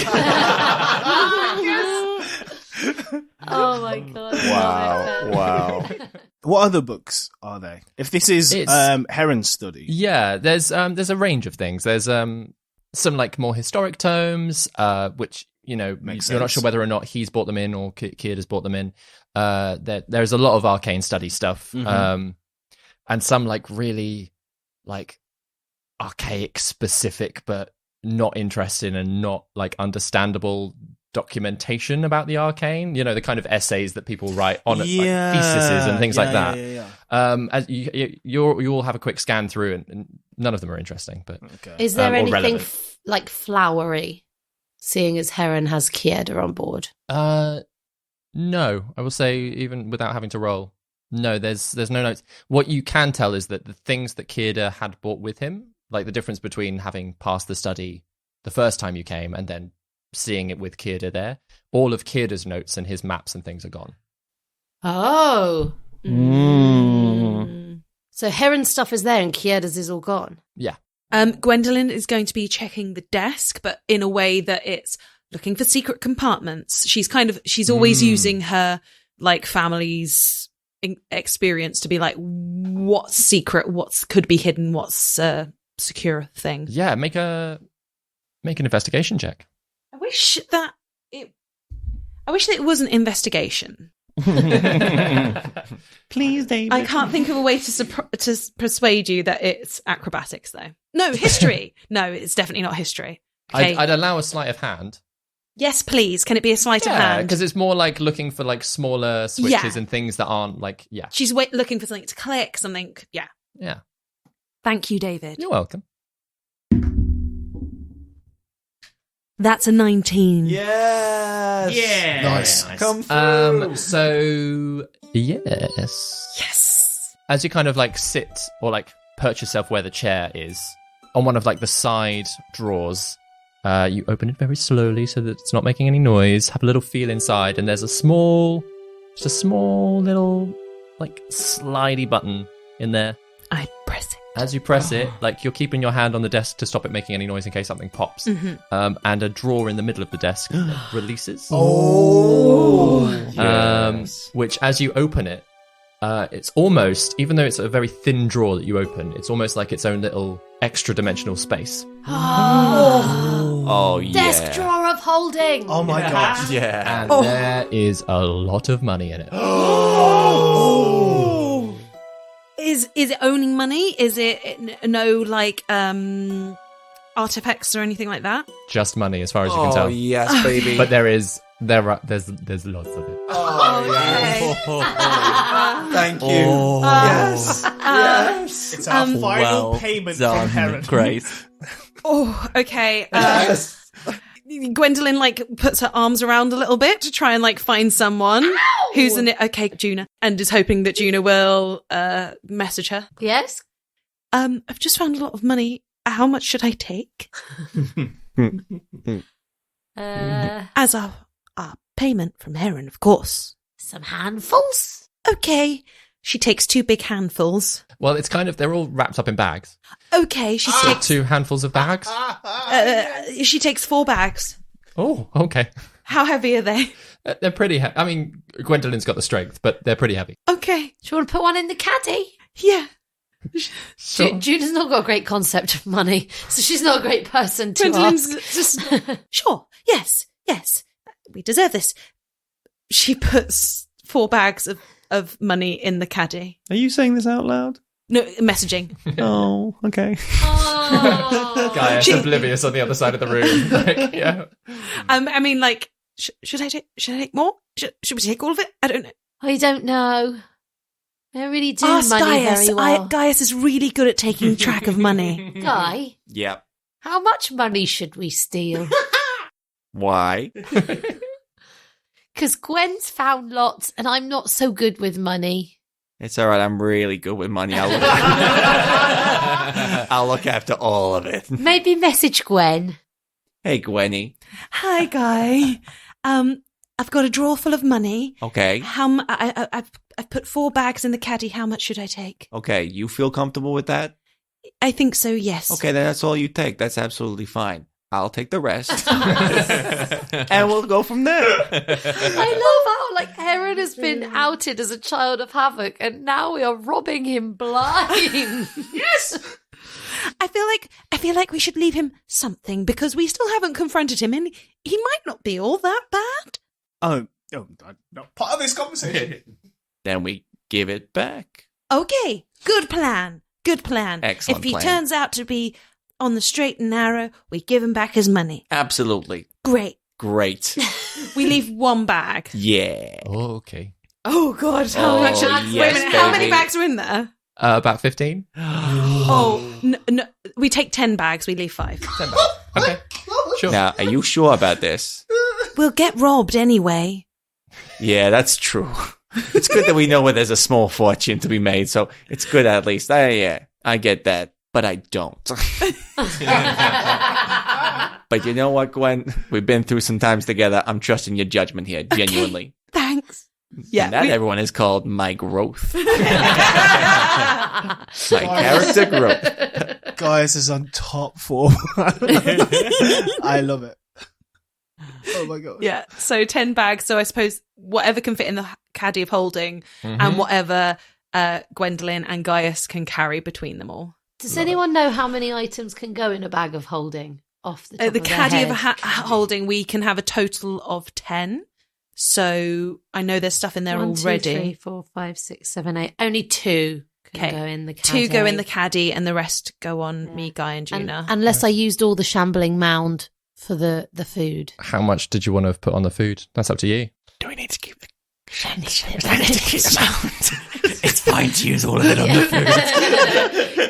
Oh my god. Wow. What other books are they? If this is It's- Heron's study. Yeah, there's a range of things. There's some like more historic tomes, which Makes you're not sense. sure whether or not he's bought them in or Kierda has bought them in. There's a lot of arcane study stuff, and some like really like archaic specific, but not interesting and not like understandable documentation about the arcane. The kind of essays that people write on like, theses and things like that. Yeah. As you all have a quick scan through, and none of them are interesting. But Okay. Is there or anything relevant. like flowery, seeing as Heron has Kierda on board? no, I will say even without having to roll, no. There's no notes. What you can tell is that the things that Kierda had brought with him, like the difference between having passed the study the first time you came and then seeing it with Kierda there, all of Kierda's notes and his maps and things are gone. Oh. Mm. So So Heron's stuff is there and Kieda's is all gone. Yeah. Gwendolyn is going to be checking the desk, but in a way that it's looking for secret compartments. She's always using her like family's experience to be like, what's secret, what's could be hidden, what's a secure thing. Yeah, make an investigation check. I wish that it wasn't investigation. Please, David. I can't think of a way to persuade you that it's acrobatics, though. No, history. No, it's definitely not history. Okay. I'd allow a sleight of hand. Yes, please. Can it be a sleight of hand? because it's more like looking for like smaller switches and things that aren't like, She's looking for something to click, something, Yeah. Thank you, David. You're welcome. That's a 19. Yes. Yeah. Nice. Come through. So, yes. Yes. As you kind of like sit or like perch yourself where the chair is, on one of like the side drawers, you open it very slowly so that it's not making any noise, have a little feel inside, and there's just a small little like slidey button in there. I press it. As you press it, like you're keeping your hand on the desk to stop it making any noise in case something pops. And a drawer in the middle of the desk releases. Which as you open it, it's almost, even though it's a very thin drawer that you open, it's almost like its own little extra dimensional space. Oh, yeah. Desk drawer of holding. Oh my gosh. Yeah. And there is a lot of money in it. Is it owning money? Is it no like artifacts or anything like that? Just money as far as you can Oh, tell. yes, baby. But there's lots of it. Thank you. Yes. Yes. It's our final Well payment done, from Heron. Grace. Oh, okay. Gwendolyn like puts her arms around a little bit to try and like find someone who's in it. Okay, Juna, and is hoping that Juna will message her. Yes? I've just found a lot of money. How much should I take as our payment from Heron? Of course. Some handfuls? Okay. She takes 2 big handfuls. Well, it's kind of, they're all wrapped up in bags. Okay, she So takes 2 handfuls of bags. she takes 4 bags. Oh, okay. How heavy are they? They're pretty heavy. I mean, Gwendolyn's got the strength, but they're pretty heavy. Okay. Do you want to put one in the caddy? Yeah. Juna's not got a great concept of money, so she's not a great person to Gwendolyn's ask. just sure. Yes. We deserve this. She puts 4 bags of money in the caddy. Are you saying this out loud? No, messaging. Oh, okay. Oh. Gaia's oblivious on the other side of the room. Like, yeah. I mean, like, should I take more? Should we take all of it? I don't know. I don't know. I really do Ask money Gaius. very well. Gaius is really good at taking track of money. Guy, Yep. how much money should we steal? Why? Because Gwen's found lots and I'm not so good with money. It's all right. I'm really good with money. I'll look after all of it. Maybe message Gwen. Hey, Gwenny. Hi, Guy. I've got a drawer full of money. Okay. I've put 4 bags in the caddy. How much should I take? Okay. You feel comfortable with that? I think so, yes. Okay, then that's all you take. That's absolutely fine. I'll take the rest. And we'll go from there. I love how like Heron has been outed as a child of havoc and now we are robbing him blind. Yes! I feel like we should leave him something because we still haven't confronted him and he might not be all that bad. Oh, I'm not part of this conversation. Then we give it back. Okay, good plan. Excellent If he plan. turns out to be on the straight and narrow, we give him back his money. Absolutely. Great. We leave 1 bag. Yeah. Oh, okay. Oh, God. How Oh, much? yes, Wait a minute. How many baby. bags are in there? About 15. Oh, no, we take 10 bags. We leave 5. 10 bags. Okay. Sure. Now, are you sure about this? We'll get robbed anyway. Yeah, that's true. It's good that we know where there's a small fortune to be made, so it's good at least. I get that, but I don't. But you know what, Gwen? We've been through some times together. I'm trusting your judgment here, genuinely. Thanks. Yeah. And that, everyone, is called my growth. My character growth. Gaius is on top form. I love it. Oh my god. Yeah, so 10 bags. So I suppose whatever can fit in the caddy of holding and whatever Gwendolyn and Gaius can carry between them all. Does anyone know how many items can go in a bag of holding off the top The of their caddy head? of holding, we can have a total of 10. So I know there's stuff in there 1, 2, already. 3, 4, 5, 6, 7, 8. Only 2 can go in the caddy. 2 go in the caddy and the rest go on me, Guy and Juna. Unless I used all the shambling mound for the food. How much did you want to have put on the food? That's up to you. Do we need to keep the It's fine to use all of it on the food.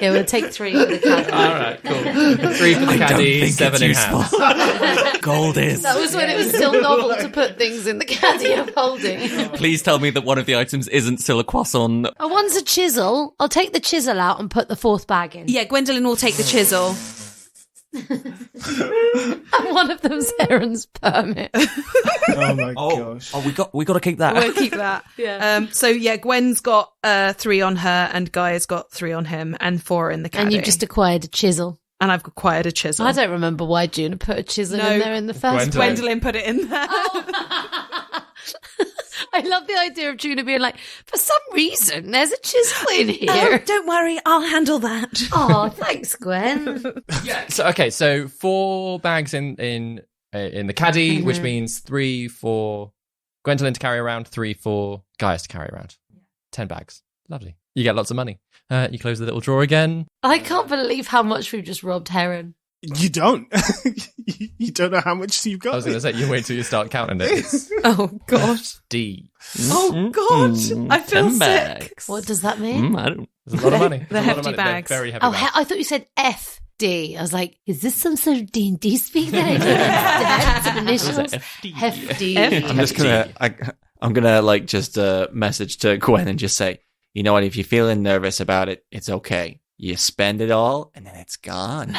Yeah, we'll take 3 for the caddy. All right, cool. 3 for the caddy, 7 in hand. Gold is. That was when it was still novel to put things in the caddy of holding. Please tell me that one of the items isn't still a croissant. Oh, one's a chisel. I'll take the chisel out and put the 4th bag in. Yeah, Gwendolyn will take the chisel. And one of them's Aaron's permit. Oh my gosh. Oh, we got to keep that. We'll keep that. Yeah. So yeah, Gwen's got 3 on her, and Guy has got 3 on him, and 4 in the caddy. And you've just acquired a chisel. and I've acquired a chisel. I don't remember why Juna put a chisel in there in the first place. Gwendolyn put it in there. I love the idea of Juna being like, for some reason, there's a chisel in Oh, here. don't worry, I'll handle that. Oh, thanks, Gwen. So 4 bags in the caddy, which means 3 for Gwendolyn to carry around, 3 for Gaius to carry around. 10 bags. Lovely. You get lots of money. You close the little drawer again. I can't believe how much we've just robbed Heron. You don't. You don't know how much you've got. I was going to say, you wait till you start counting it. It's Oh, God. D. Oh, God. I feel 10 sick. bags. What does that mean? I don't. There's a lot of money. The There's a lot of hefty money. They're bags. very heavy Oh, bags. I thought you said FD. I was like, is this some sort of D&D speak that I don't understand? Some initials? Hefty. I'm just gonna, I'm gonna like just message to Gwen and just say, you know what? If you're feeling nervous about it, it's okay. You spend it all and then it's gone.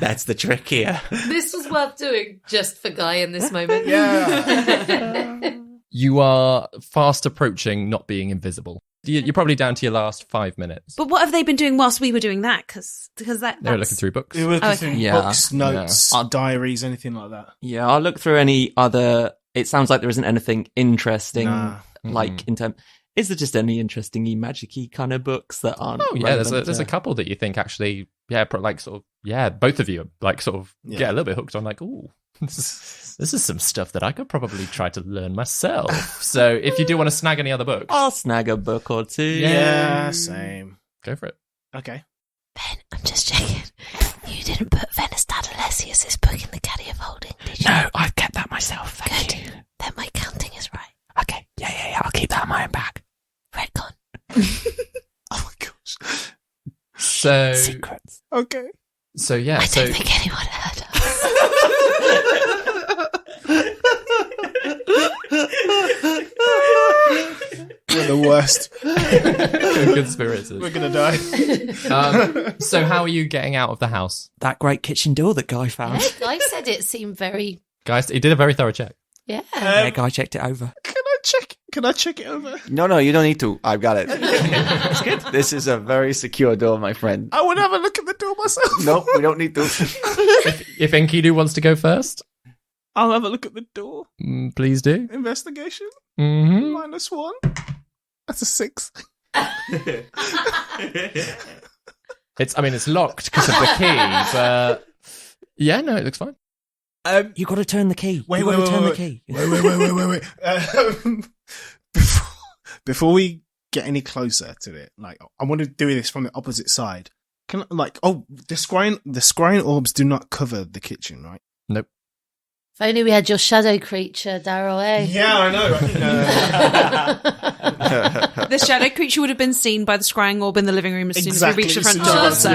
That's the trick here. This was worth doing just for Guy in this moment. Yeah. You are fast approaching not being invisible. You're probably down to your last 5 minutes. But what have they been doing whilst we were doing that? Because They're that's... looking through books. You were looking Okay. through Yeah. books, notes, diaries, anything like that. Yeah, I'll look through any other. It sounds like there isn't anything interesting, Nah. like in terms. Is there just any interesting magic-y kind of books that aren't? Oh yeah, there's relevant a couple that you think actually, both of you like sort of get a little bit hooked on. Like, ooh, this is some stuff that I could probably try to learn myself. So if you do want to snag any other books, I'll snag a book or two. Yeah, same. go for it. Okay. Ben, I'm just checking. You didn't put Venice Alessius' book in the caddy of holding, did you? No, I've kept that myself. Thank you. Then my counting is right. Okay. Yeah. I'll keep that in my own bag. Redcon. Oh my gosh. So Secrets. Okay. so yeah, I so don't think anyone heard We're the worst. conspirators. We're gonna die. So how are you getting out of the house, That great kitchen door that Guy found. us. Guy said it seemed very... guys? He did a very thorough check. Yeah. Yeah, Guy checked it over. Can I check it over? No, you don't need to. I've got it. It's good. This is a very secure door, my friend. I would have a look at the door myself. Nope, we don't need to. If Enkidu wants to go first, I'll have a look at the door. please do. Investigation. Mm-hmm. -1. That's a 6. It's locked because of the key, but yeah, no, it looks fine. You got to turn the key. Wait, you got to turn wait. the key. Wait. Before we get any closer to it, like I want to do this from the opposite side. Can the scrying orbs do not cover the kitchen, right? Nope. If only we had your shadow creature, Daryl, eh? Yeah, I know. The shadow creature would have been seen by the scrying orb in the living room as soon as we reached the front As door.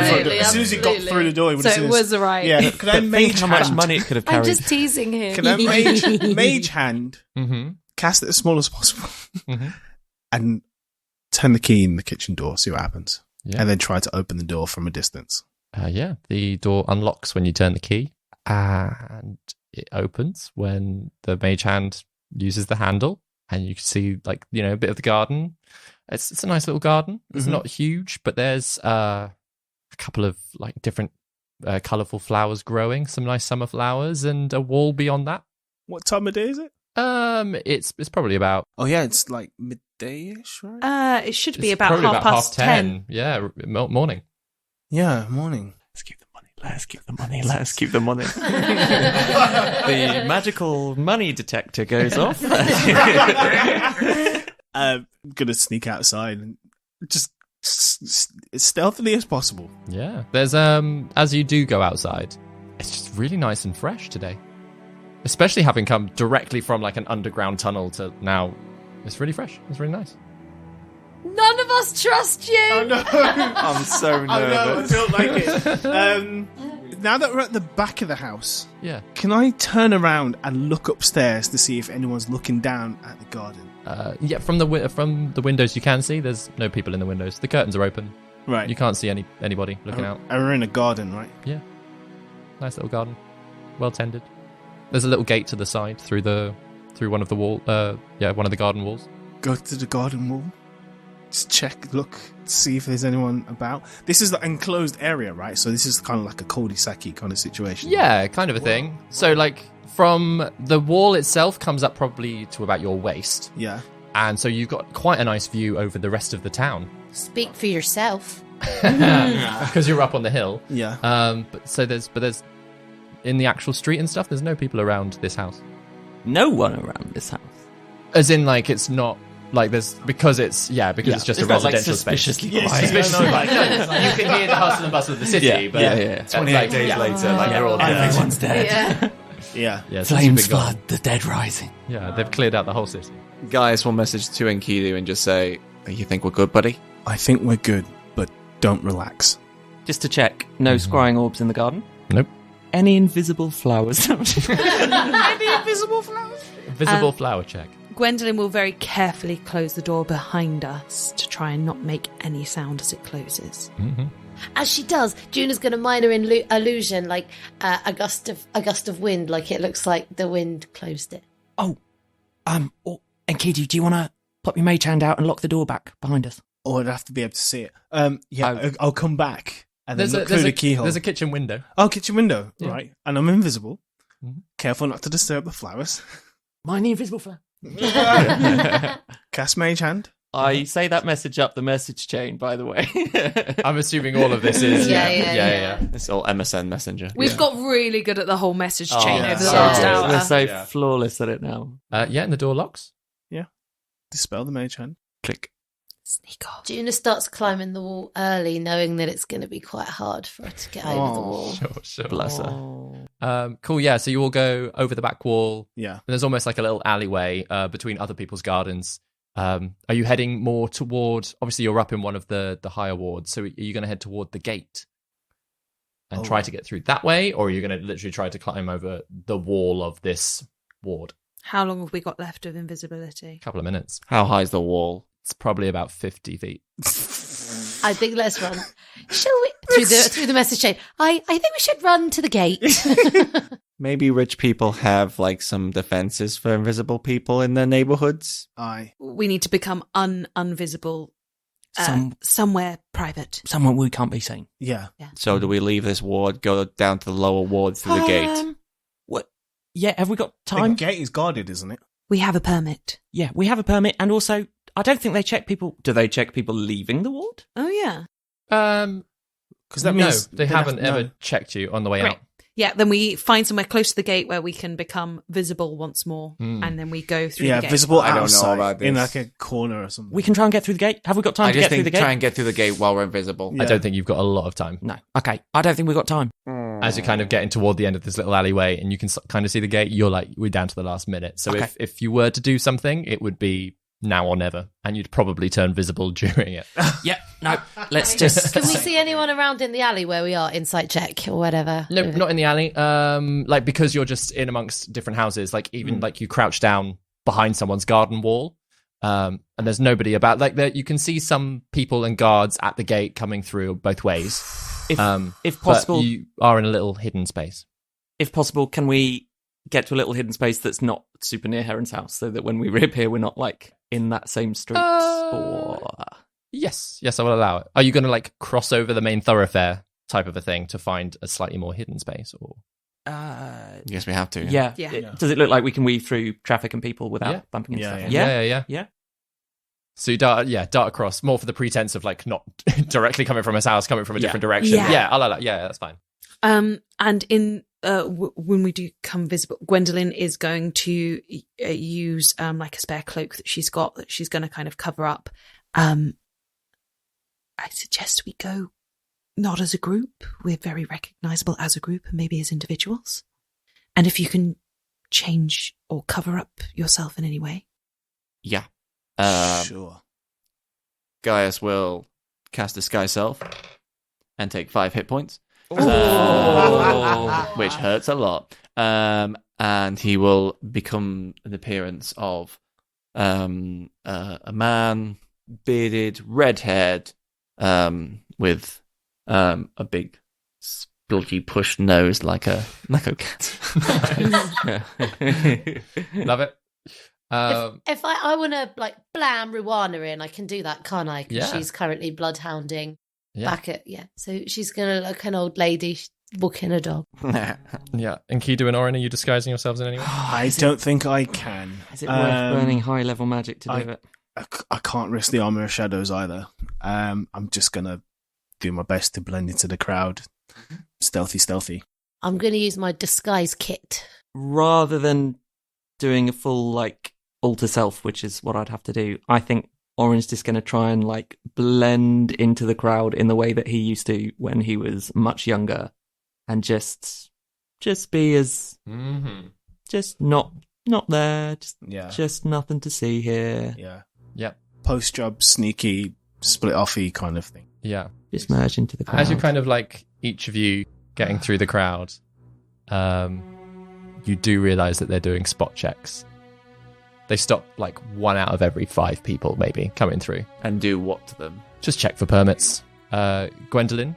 soon as he got through the door, he would So have it seen was right. Yeah, could I Think mage how much hand? money it could have I'm carried. just teasing him. Can I mage hand? Mm-hmm. Cast it as small as possible, Mm-hmm. and turn the key in the kitchen door. See what happens, Yeah. and then try to open the door from a distance. Yeah, the door unlocks when you turn the key, and it opens when the mage hand uses the handle, and you can see a bit of the garden. It's a nice little garden. It's not huge, but there's a couple of like different colourful flowers growing, some nice summer flowers, and a wall beyond that. What time of day is it? It's probably about Oh yeah, it's like midday-ish, right? It should be it's about probably half past 10. Yeah, morning. Yeah, morning. Let's keep the money. Let's keep the money. Let's keep the money. The magical money detector goes off. I'm gonna sneak outside and just as stealthily as possible. Yeah. There's as you do go outside, it's just really nice and fresh today. Especially having come directly from like an underground tunnel to now, it's really fresh. It's really nice. None of us trust you. Oh no! I'm so I nervous. don't like it. Now that we're at the back of the house, Yeah. can I turn around and look upstairs to see if anyone's looking down at the garden? Yeah, from the windows you can see, there's no people in the windows. The curtains are open. Right. You can't see anybody looking out. And we're in a garden, right? Yeah. Nice little garden. Well tended. There's a little gate to the side through one of the wall one of the garden walls. Go to the garden wall. Just check, look, see if there's anyone about. This is the enclosed area, right? So this is kind of like a cul-de-sac kind of situation. Yeah, kind of a thing. So like from the wall itself comes up probably to about your waist. Yeah. And so you've got quite a nice view over the rest of the town. Speak for yourself. Because you're up on the hill. Yeah. But there's in the actual street and stuff, there's no people around this house. No one around this house. As in, like, it's not like there's because it's just It's a not, like, residential space. suspiciously Yes, quiet. Suspiciously quiet. No, you can hear the hustle and bustle of the city, Yeah, but yeah. 28 days later, like they're all dead. Everyone's dead. Yeah. Yeah. yeah, it's Flames super gone. flood, the dead rising. Yeah, they've cleared out the whole city. Guys will message to Enkidu and just say, "You think we're good, buddy?" I think we're good, but don't relax. Just to check, no scrying orbs in the garden? Nope. Any invisible flowers? Visible flower check. Gwendolyn will very carefully close the door behind us to try and not make any sound as it closes. Mm-hmm. As she does, Juna's going to minor illusion, like a gust of wind, like it looks like the wind closed it. Enkidu, do you want to pop your mage hand out and lock the door back behind us? Or I'd have to be able to see it. I'll come back and then look there's through a the keyhole. There's a kitchen window. Oh, kitchen window, Yeah. right? And I'm invisible. Mhm. Careful not to disturb the flowers. Mind the invisible flower. Cast mage hand. I say that message up the message chain, by the way. I'm assuming all of this is Yeah. It's all MSN Messenger. We've got really good at the whole message chain yeah. over the So last good. hour. We're so Yeah. flawless at it now. And the door locks. Dispel the mage hand. Click. Sneak off. Juna starts climbing the wall early, knowing that it's going to be quite hard for her to get over the wall. Sure. Bless her. Cool. Yeah. So you all go over the back wall. Yeah. And there's almost like a little alleyway between other people's gardens. Are you heading more toward? Obviously, you're up in one of the higher wards. So are you going to head toward the gate and try to get through that way, or are you going to literally try to climb over the wall of this ward? How long have we got left of invisibility? A couple of minutes. How high is the wall? It's probably about 50 feet. I think let's run. Shall we through the message chain? I think we should run to the gate. Maybe rich people have like some defenses for invisible people in their neighborhoods. We need to become unvisible somewhere private. Someone we can't be seen. Yeah. So do we leave this ward, go down to the lower ward through the gate? What? Yeah, have we got The time? gate is guarded, isn't it? We have a permit. Yeah, we have a permit, and also, I don't think they check people. Do they check people leaving the ward? Oh, yeah. Because that no, means they haven't ever checked you on the way Great. out. Yeah, then we find somewhere close to the gate where we can become visible once more, and then we go through the gate. visible I don't know outside about in this. like a corner or something. We can try and get through the gate. Have we got time I to just get through the think gate? try and get through the gate while we're invisible. Yeah. I don't think you've got a lot of time. No. Okay, I don't think we've got time. As you're kind of getting toward the end of this little alleyway and you can kind of see the gate, we're down to the last minute. So Okay. if you were to do something, it would be now or never, and you'd probably turn visible during it. Yeah, no, let's just... Can we see anyone around in the alley where we are? Insight check or whatever. No, not in the alley. Because you're just in amongst different houses, like even like you crouch down behind someone's garden wall, and there's nobody about. Like you can see some people and guards at the gate coming through both ways. If But possible, you are in a little hidden space. if possible, can we get to a little hidden space that's not super near Heron's house, so that when we reappear, we're not like in that same street? Or Yes, I will allow it. Are you going to like cross over the main thoroughfare type of a thing to find a slightly more hidden space, or? Yes, we have to. Yeah. Does it look like we can weave through traffic and people without bumping into stuff? Yeah. So you dart across more for the pretense of like not directly coming from his house, coming from a different direction. Yeah. I'll allow. Yeah, that's fine. And in when we do come visible, Gwendolyn is going to use like a spare cloak that she's got that she's going to kind of cover up. I suggest we go not as a group. We're very recognizable as a group and maybe as individuals. And if you can change or cover up yourself in any way. Yeah. Sure. Gaius will cast Disguise Self and take 5 hit points. Which hurts a lot. And he will become an appearance of a man, bearded, red-haired, with a big splodgy pushed nose like a cat. Love it. If I want to like blam Ruana in, I can do that, can't I? 'Cause she's currently bloodhounding back at So she's gonna look like an old lady walking a dog. Yeah. And Kidu and Orin, are you disguising yourselves in any way? I don't think I can. Is it worth burning high-level magic to do it? I can't risk the Armor of Shadows either. I'm just gonna do my best to blend into the crowd. Stealthy. I'm gonna use my disguise kit. Rather than doing a full like alter self, which is what I'd have to do, I think Orin's just going to try and like blend into the crowd in the way that he used to when he was much younger, and just be as just not there, just nothing to see here. Yeah. Post job, sneaky, split offy kind of thing. Yeah. Just merge into the crowd. As you kind of like each of you getting through the crowd, you do realize that they're doing spot checks. They stop like 1 out of every 5 people maybe coming through. And do what to them? Just check for permits. Gwendolyn,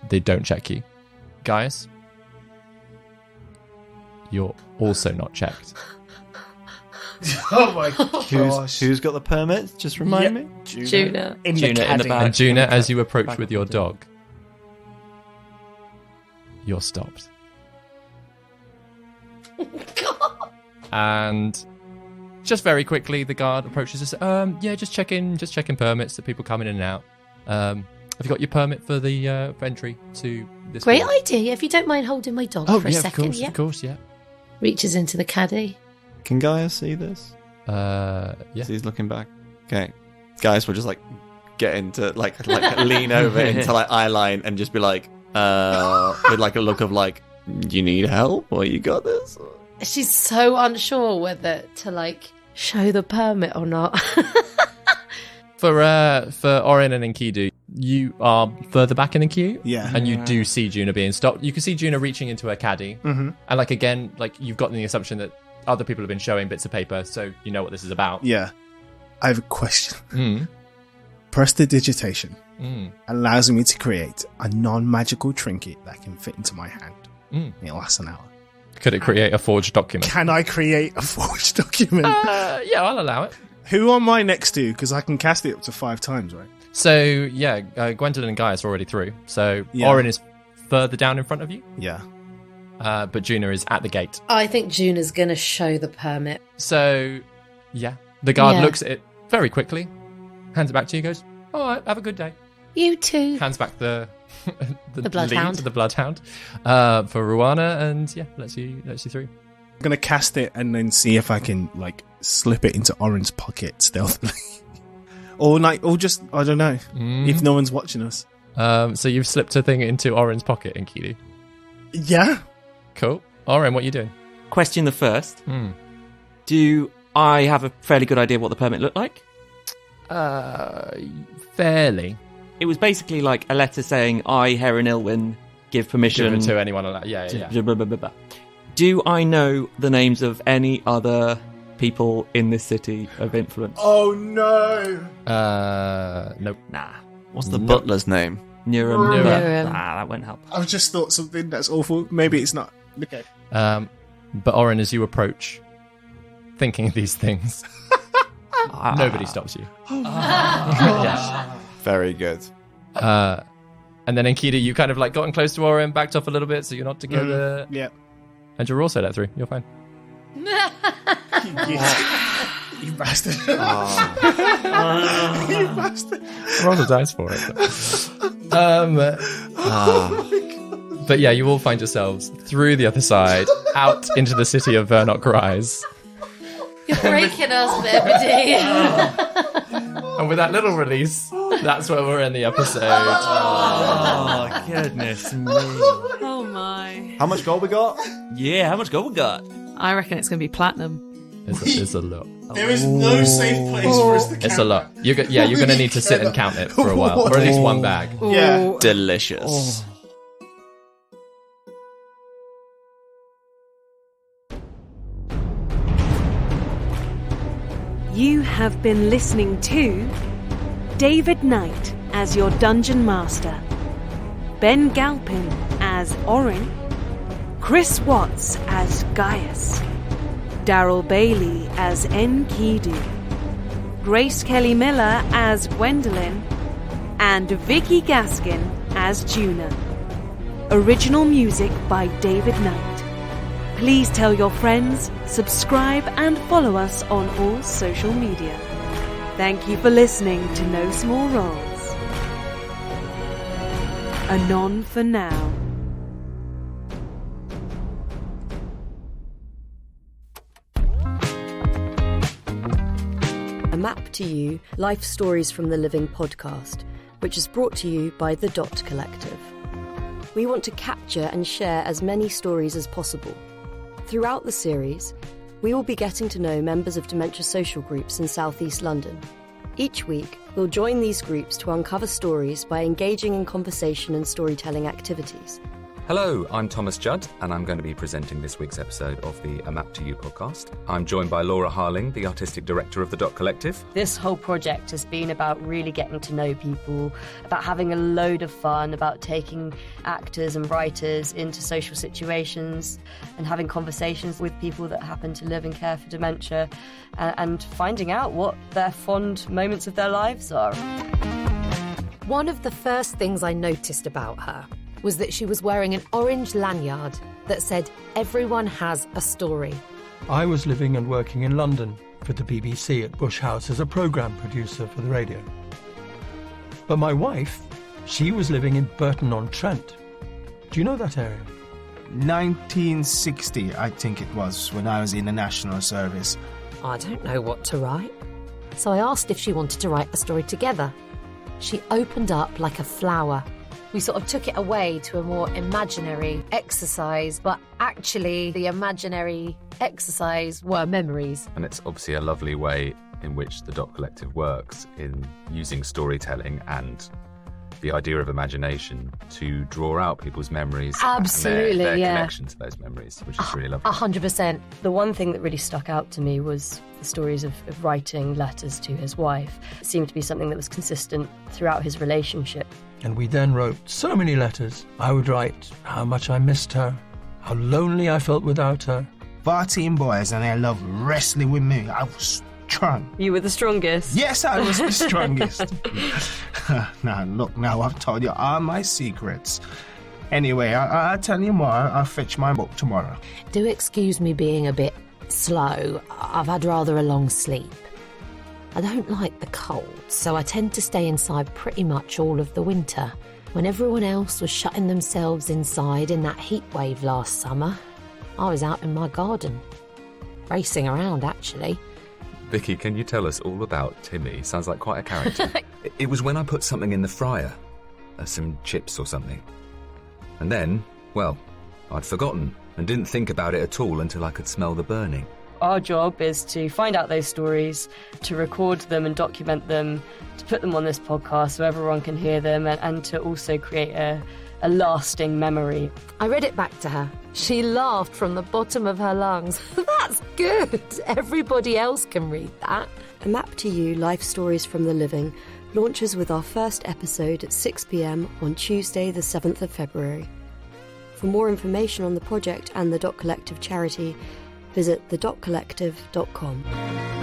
they don't check you. Gaius, you're also not checked. Oh my gosh. Who's got the permit? Just remind me. Juna. In the back. And Juna, as you approach with your dog, you're stopped. And just very quickly, the guard approaches us. Just checking permits that people coming in and out. Have you got your permit for the for entry to this? Great ward? idea. If you don't mind holding my dog for a second. Of course, yeah. Reaches into the caddy. Can Gaius see this? Yeah. So he's looking back. Okay. Gaius will just like get into like lean over into like eye line and just be like, with like a look of like, you need help or you got this? She's so unsure whether to like show the permit or not. For Orin and Enkidu, you are further back in the queue. Yeah. And you do see Juna being stopped. You can see Juna reaching into her caddy. Mm-hmm. And like again, like you've gotten the assumption that other people have been showing bits of paper, so you know what this is about. Yeah. I have a question. Prestidigitation allows me to create a non-magical trinket that can fit into my hand. It lasts an hour. Could it create a forged document? Can I create a forged document? Yeah, I'll allow it. Who am I next to? Because I can cast it up to 5 times, right? So, yeah, Gwendolyn and Gaius are already through. So, Orin is further down in front of you. Yeah. But Juna is at the gate. I think Juna's going to show the permit. So, yeah. The guard looks at it very quickly, hands it back to you, goes, all right, have a good day. You too. Hands back the bloodhound. lead to the bloodhound for Ruana, and lets you through. I'm going to cast it and then see if I can, like, slip it into Orin's pocket stealthily. or just, I don't know, if no one's watching us. So you've slipped a thing into Orin's pocket, Enkidu. Yeah. Cool. Orin, what are you doing? Question the first. Do I have a fairly good idea what the permit looked like? Fairly. It was basically like a letter saying, I, Heron Ilwyn, give permission Give it to anyone. Yeah. Blah, blah, blah, blah. Do I know the names of any other people in this city of influence? Oh, no. Nope. Nah. What's the butler's name? Nurum. Nurum. Nah, that won't help. I've just thought something that's awful. Maybe it's not. Okay. But Oren, as you approach, thinking of these things, nobody stops you. Yes. Very good. And then Enkidu, you kind of like gotten close to Oren, backed off a little bit so you're not together. Yeah. And you're also let through. You're fine. You bastard. You bastard. Roll the dice for it. But yeah, you all find yourselves through the other side, out into the city of Vernok Rise. You're breaking us, Liberty. And with that little release, that's where we're in the episode. Oh, goodness me. Oh my. How much gold we got? Yeah, how much gold we got? I reckon it's going to be platinum. It's a lot. There is no safe place for us to count. It's a lot. You're going to need to sit and count it for a while, or at least one bag. Yeah. Delicious. You have been listening to David Knight as your Dungeon Master, Ben Galpin as Oren, Chris Watts as Gaius, Daryl Bailey as Enkidu, Grace Kelly Miller as Gwendolyn, and Vicky Gaskin as Juna. Original music by David Knight. Please tell your friends, subscribe and follow us on all social media. Thank you for listening to No Small Roles. Anon for now. A Map to You, Life Stories from the Living podcast, which is brought to you by The Dot Collective. We want to capture and share as many stories as possible. Throughout the series, we will be getting to know members of dementia social groups in South East London. Each week, we'll join these groups to uncover stories by engaging in conversation and storytelling activities. Hello, I'm Thomas Judd, and I'm going to be presenting this week's episode of the A Map to You podcast. I'm joined by Laura Harling, the artistic director of the Dot Collective. This whole project has been about really getting to know people, about having a load of fun, about taking actors and writers into social situations and having conversations with people that happen to live and care for dementia and finding out what their fond moments of their lives are. One of the first things I noticed about her was that she was wearing an orange lanyard that said, "Everyone has a story." I was living and working in London for the BBC at Bush House as a programme producer for the radio. But my wife, she was living in Burton-on-Trent. Do you know that area? 1960, I think it was, when I was in the National Service. I don't know what to write. So I asked if she wanted to write a story together. She opened up like a flower. We sort of took it away to a more imaginary exercise, but actually the imaginary exercise were memories. And it's obviously a lovely way in which the Dot Collective works in using storytelling and the idea of imagination to draw out people's memories. Absolutely, and their yeah. connection to those memories, which is really lovely. 100%. The one thing that really stuck out to me was the stories of writing letters to his wife. It seemed to be something that was consistent throughout his relationship. And we then wrote so many letters. I would write how much I missed her, how lonely I felt without her. 14 boys and they loved wrestling with me. I was strong. You were the strongest. Yes, I was the strongest. Now, look, now I've told you all my secrets. Anyway, I'll tell you more. I'll fetch my book tomorrow. Do excuse me being a bit slow. I've had rather a long sleep. I don't like the cold, so I tend to stay inside pretty much all of the winter. When everyone else was shutting themselves inside in that heat wave last summer, I was out in my garden. Racing around, actually. Vicky, can you tell us all about Timmy? Sounds like quite a character. It was when I put something in the fryer, some chips or something. And then, well, I'd forgotten and didn't think about it at all until I could smell the burning. Our job is to find out those stories, to record them and document them, to put them on this podcast so everyone can hear them, and to also create a lasting memory. I read it back to her. She laughed from the bottom of her lungs. That's good. Everybody else can read that. A Map to You, Life Stories from the Living, launches with our first episode at 6 p.m. on Tuesday the 7th of February. For more information on the project and the Dot Collective charity, visit thedotcollective.com.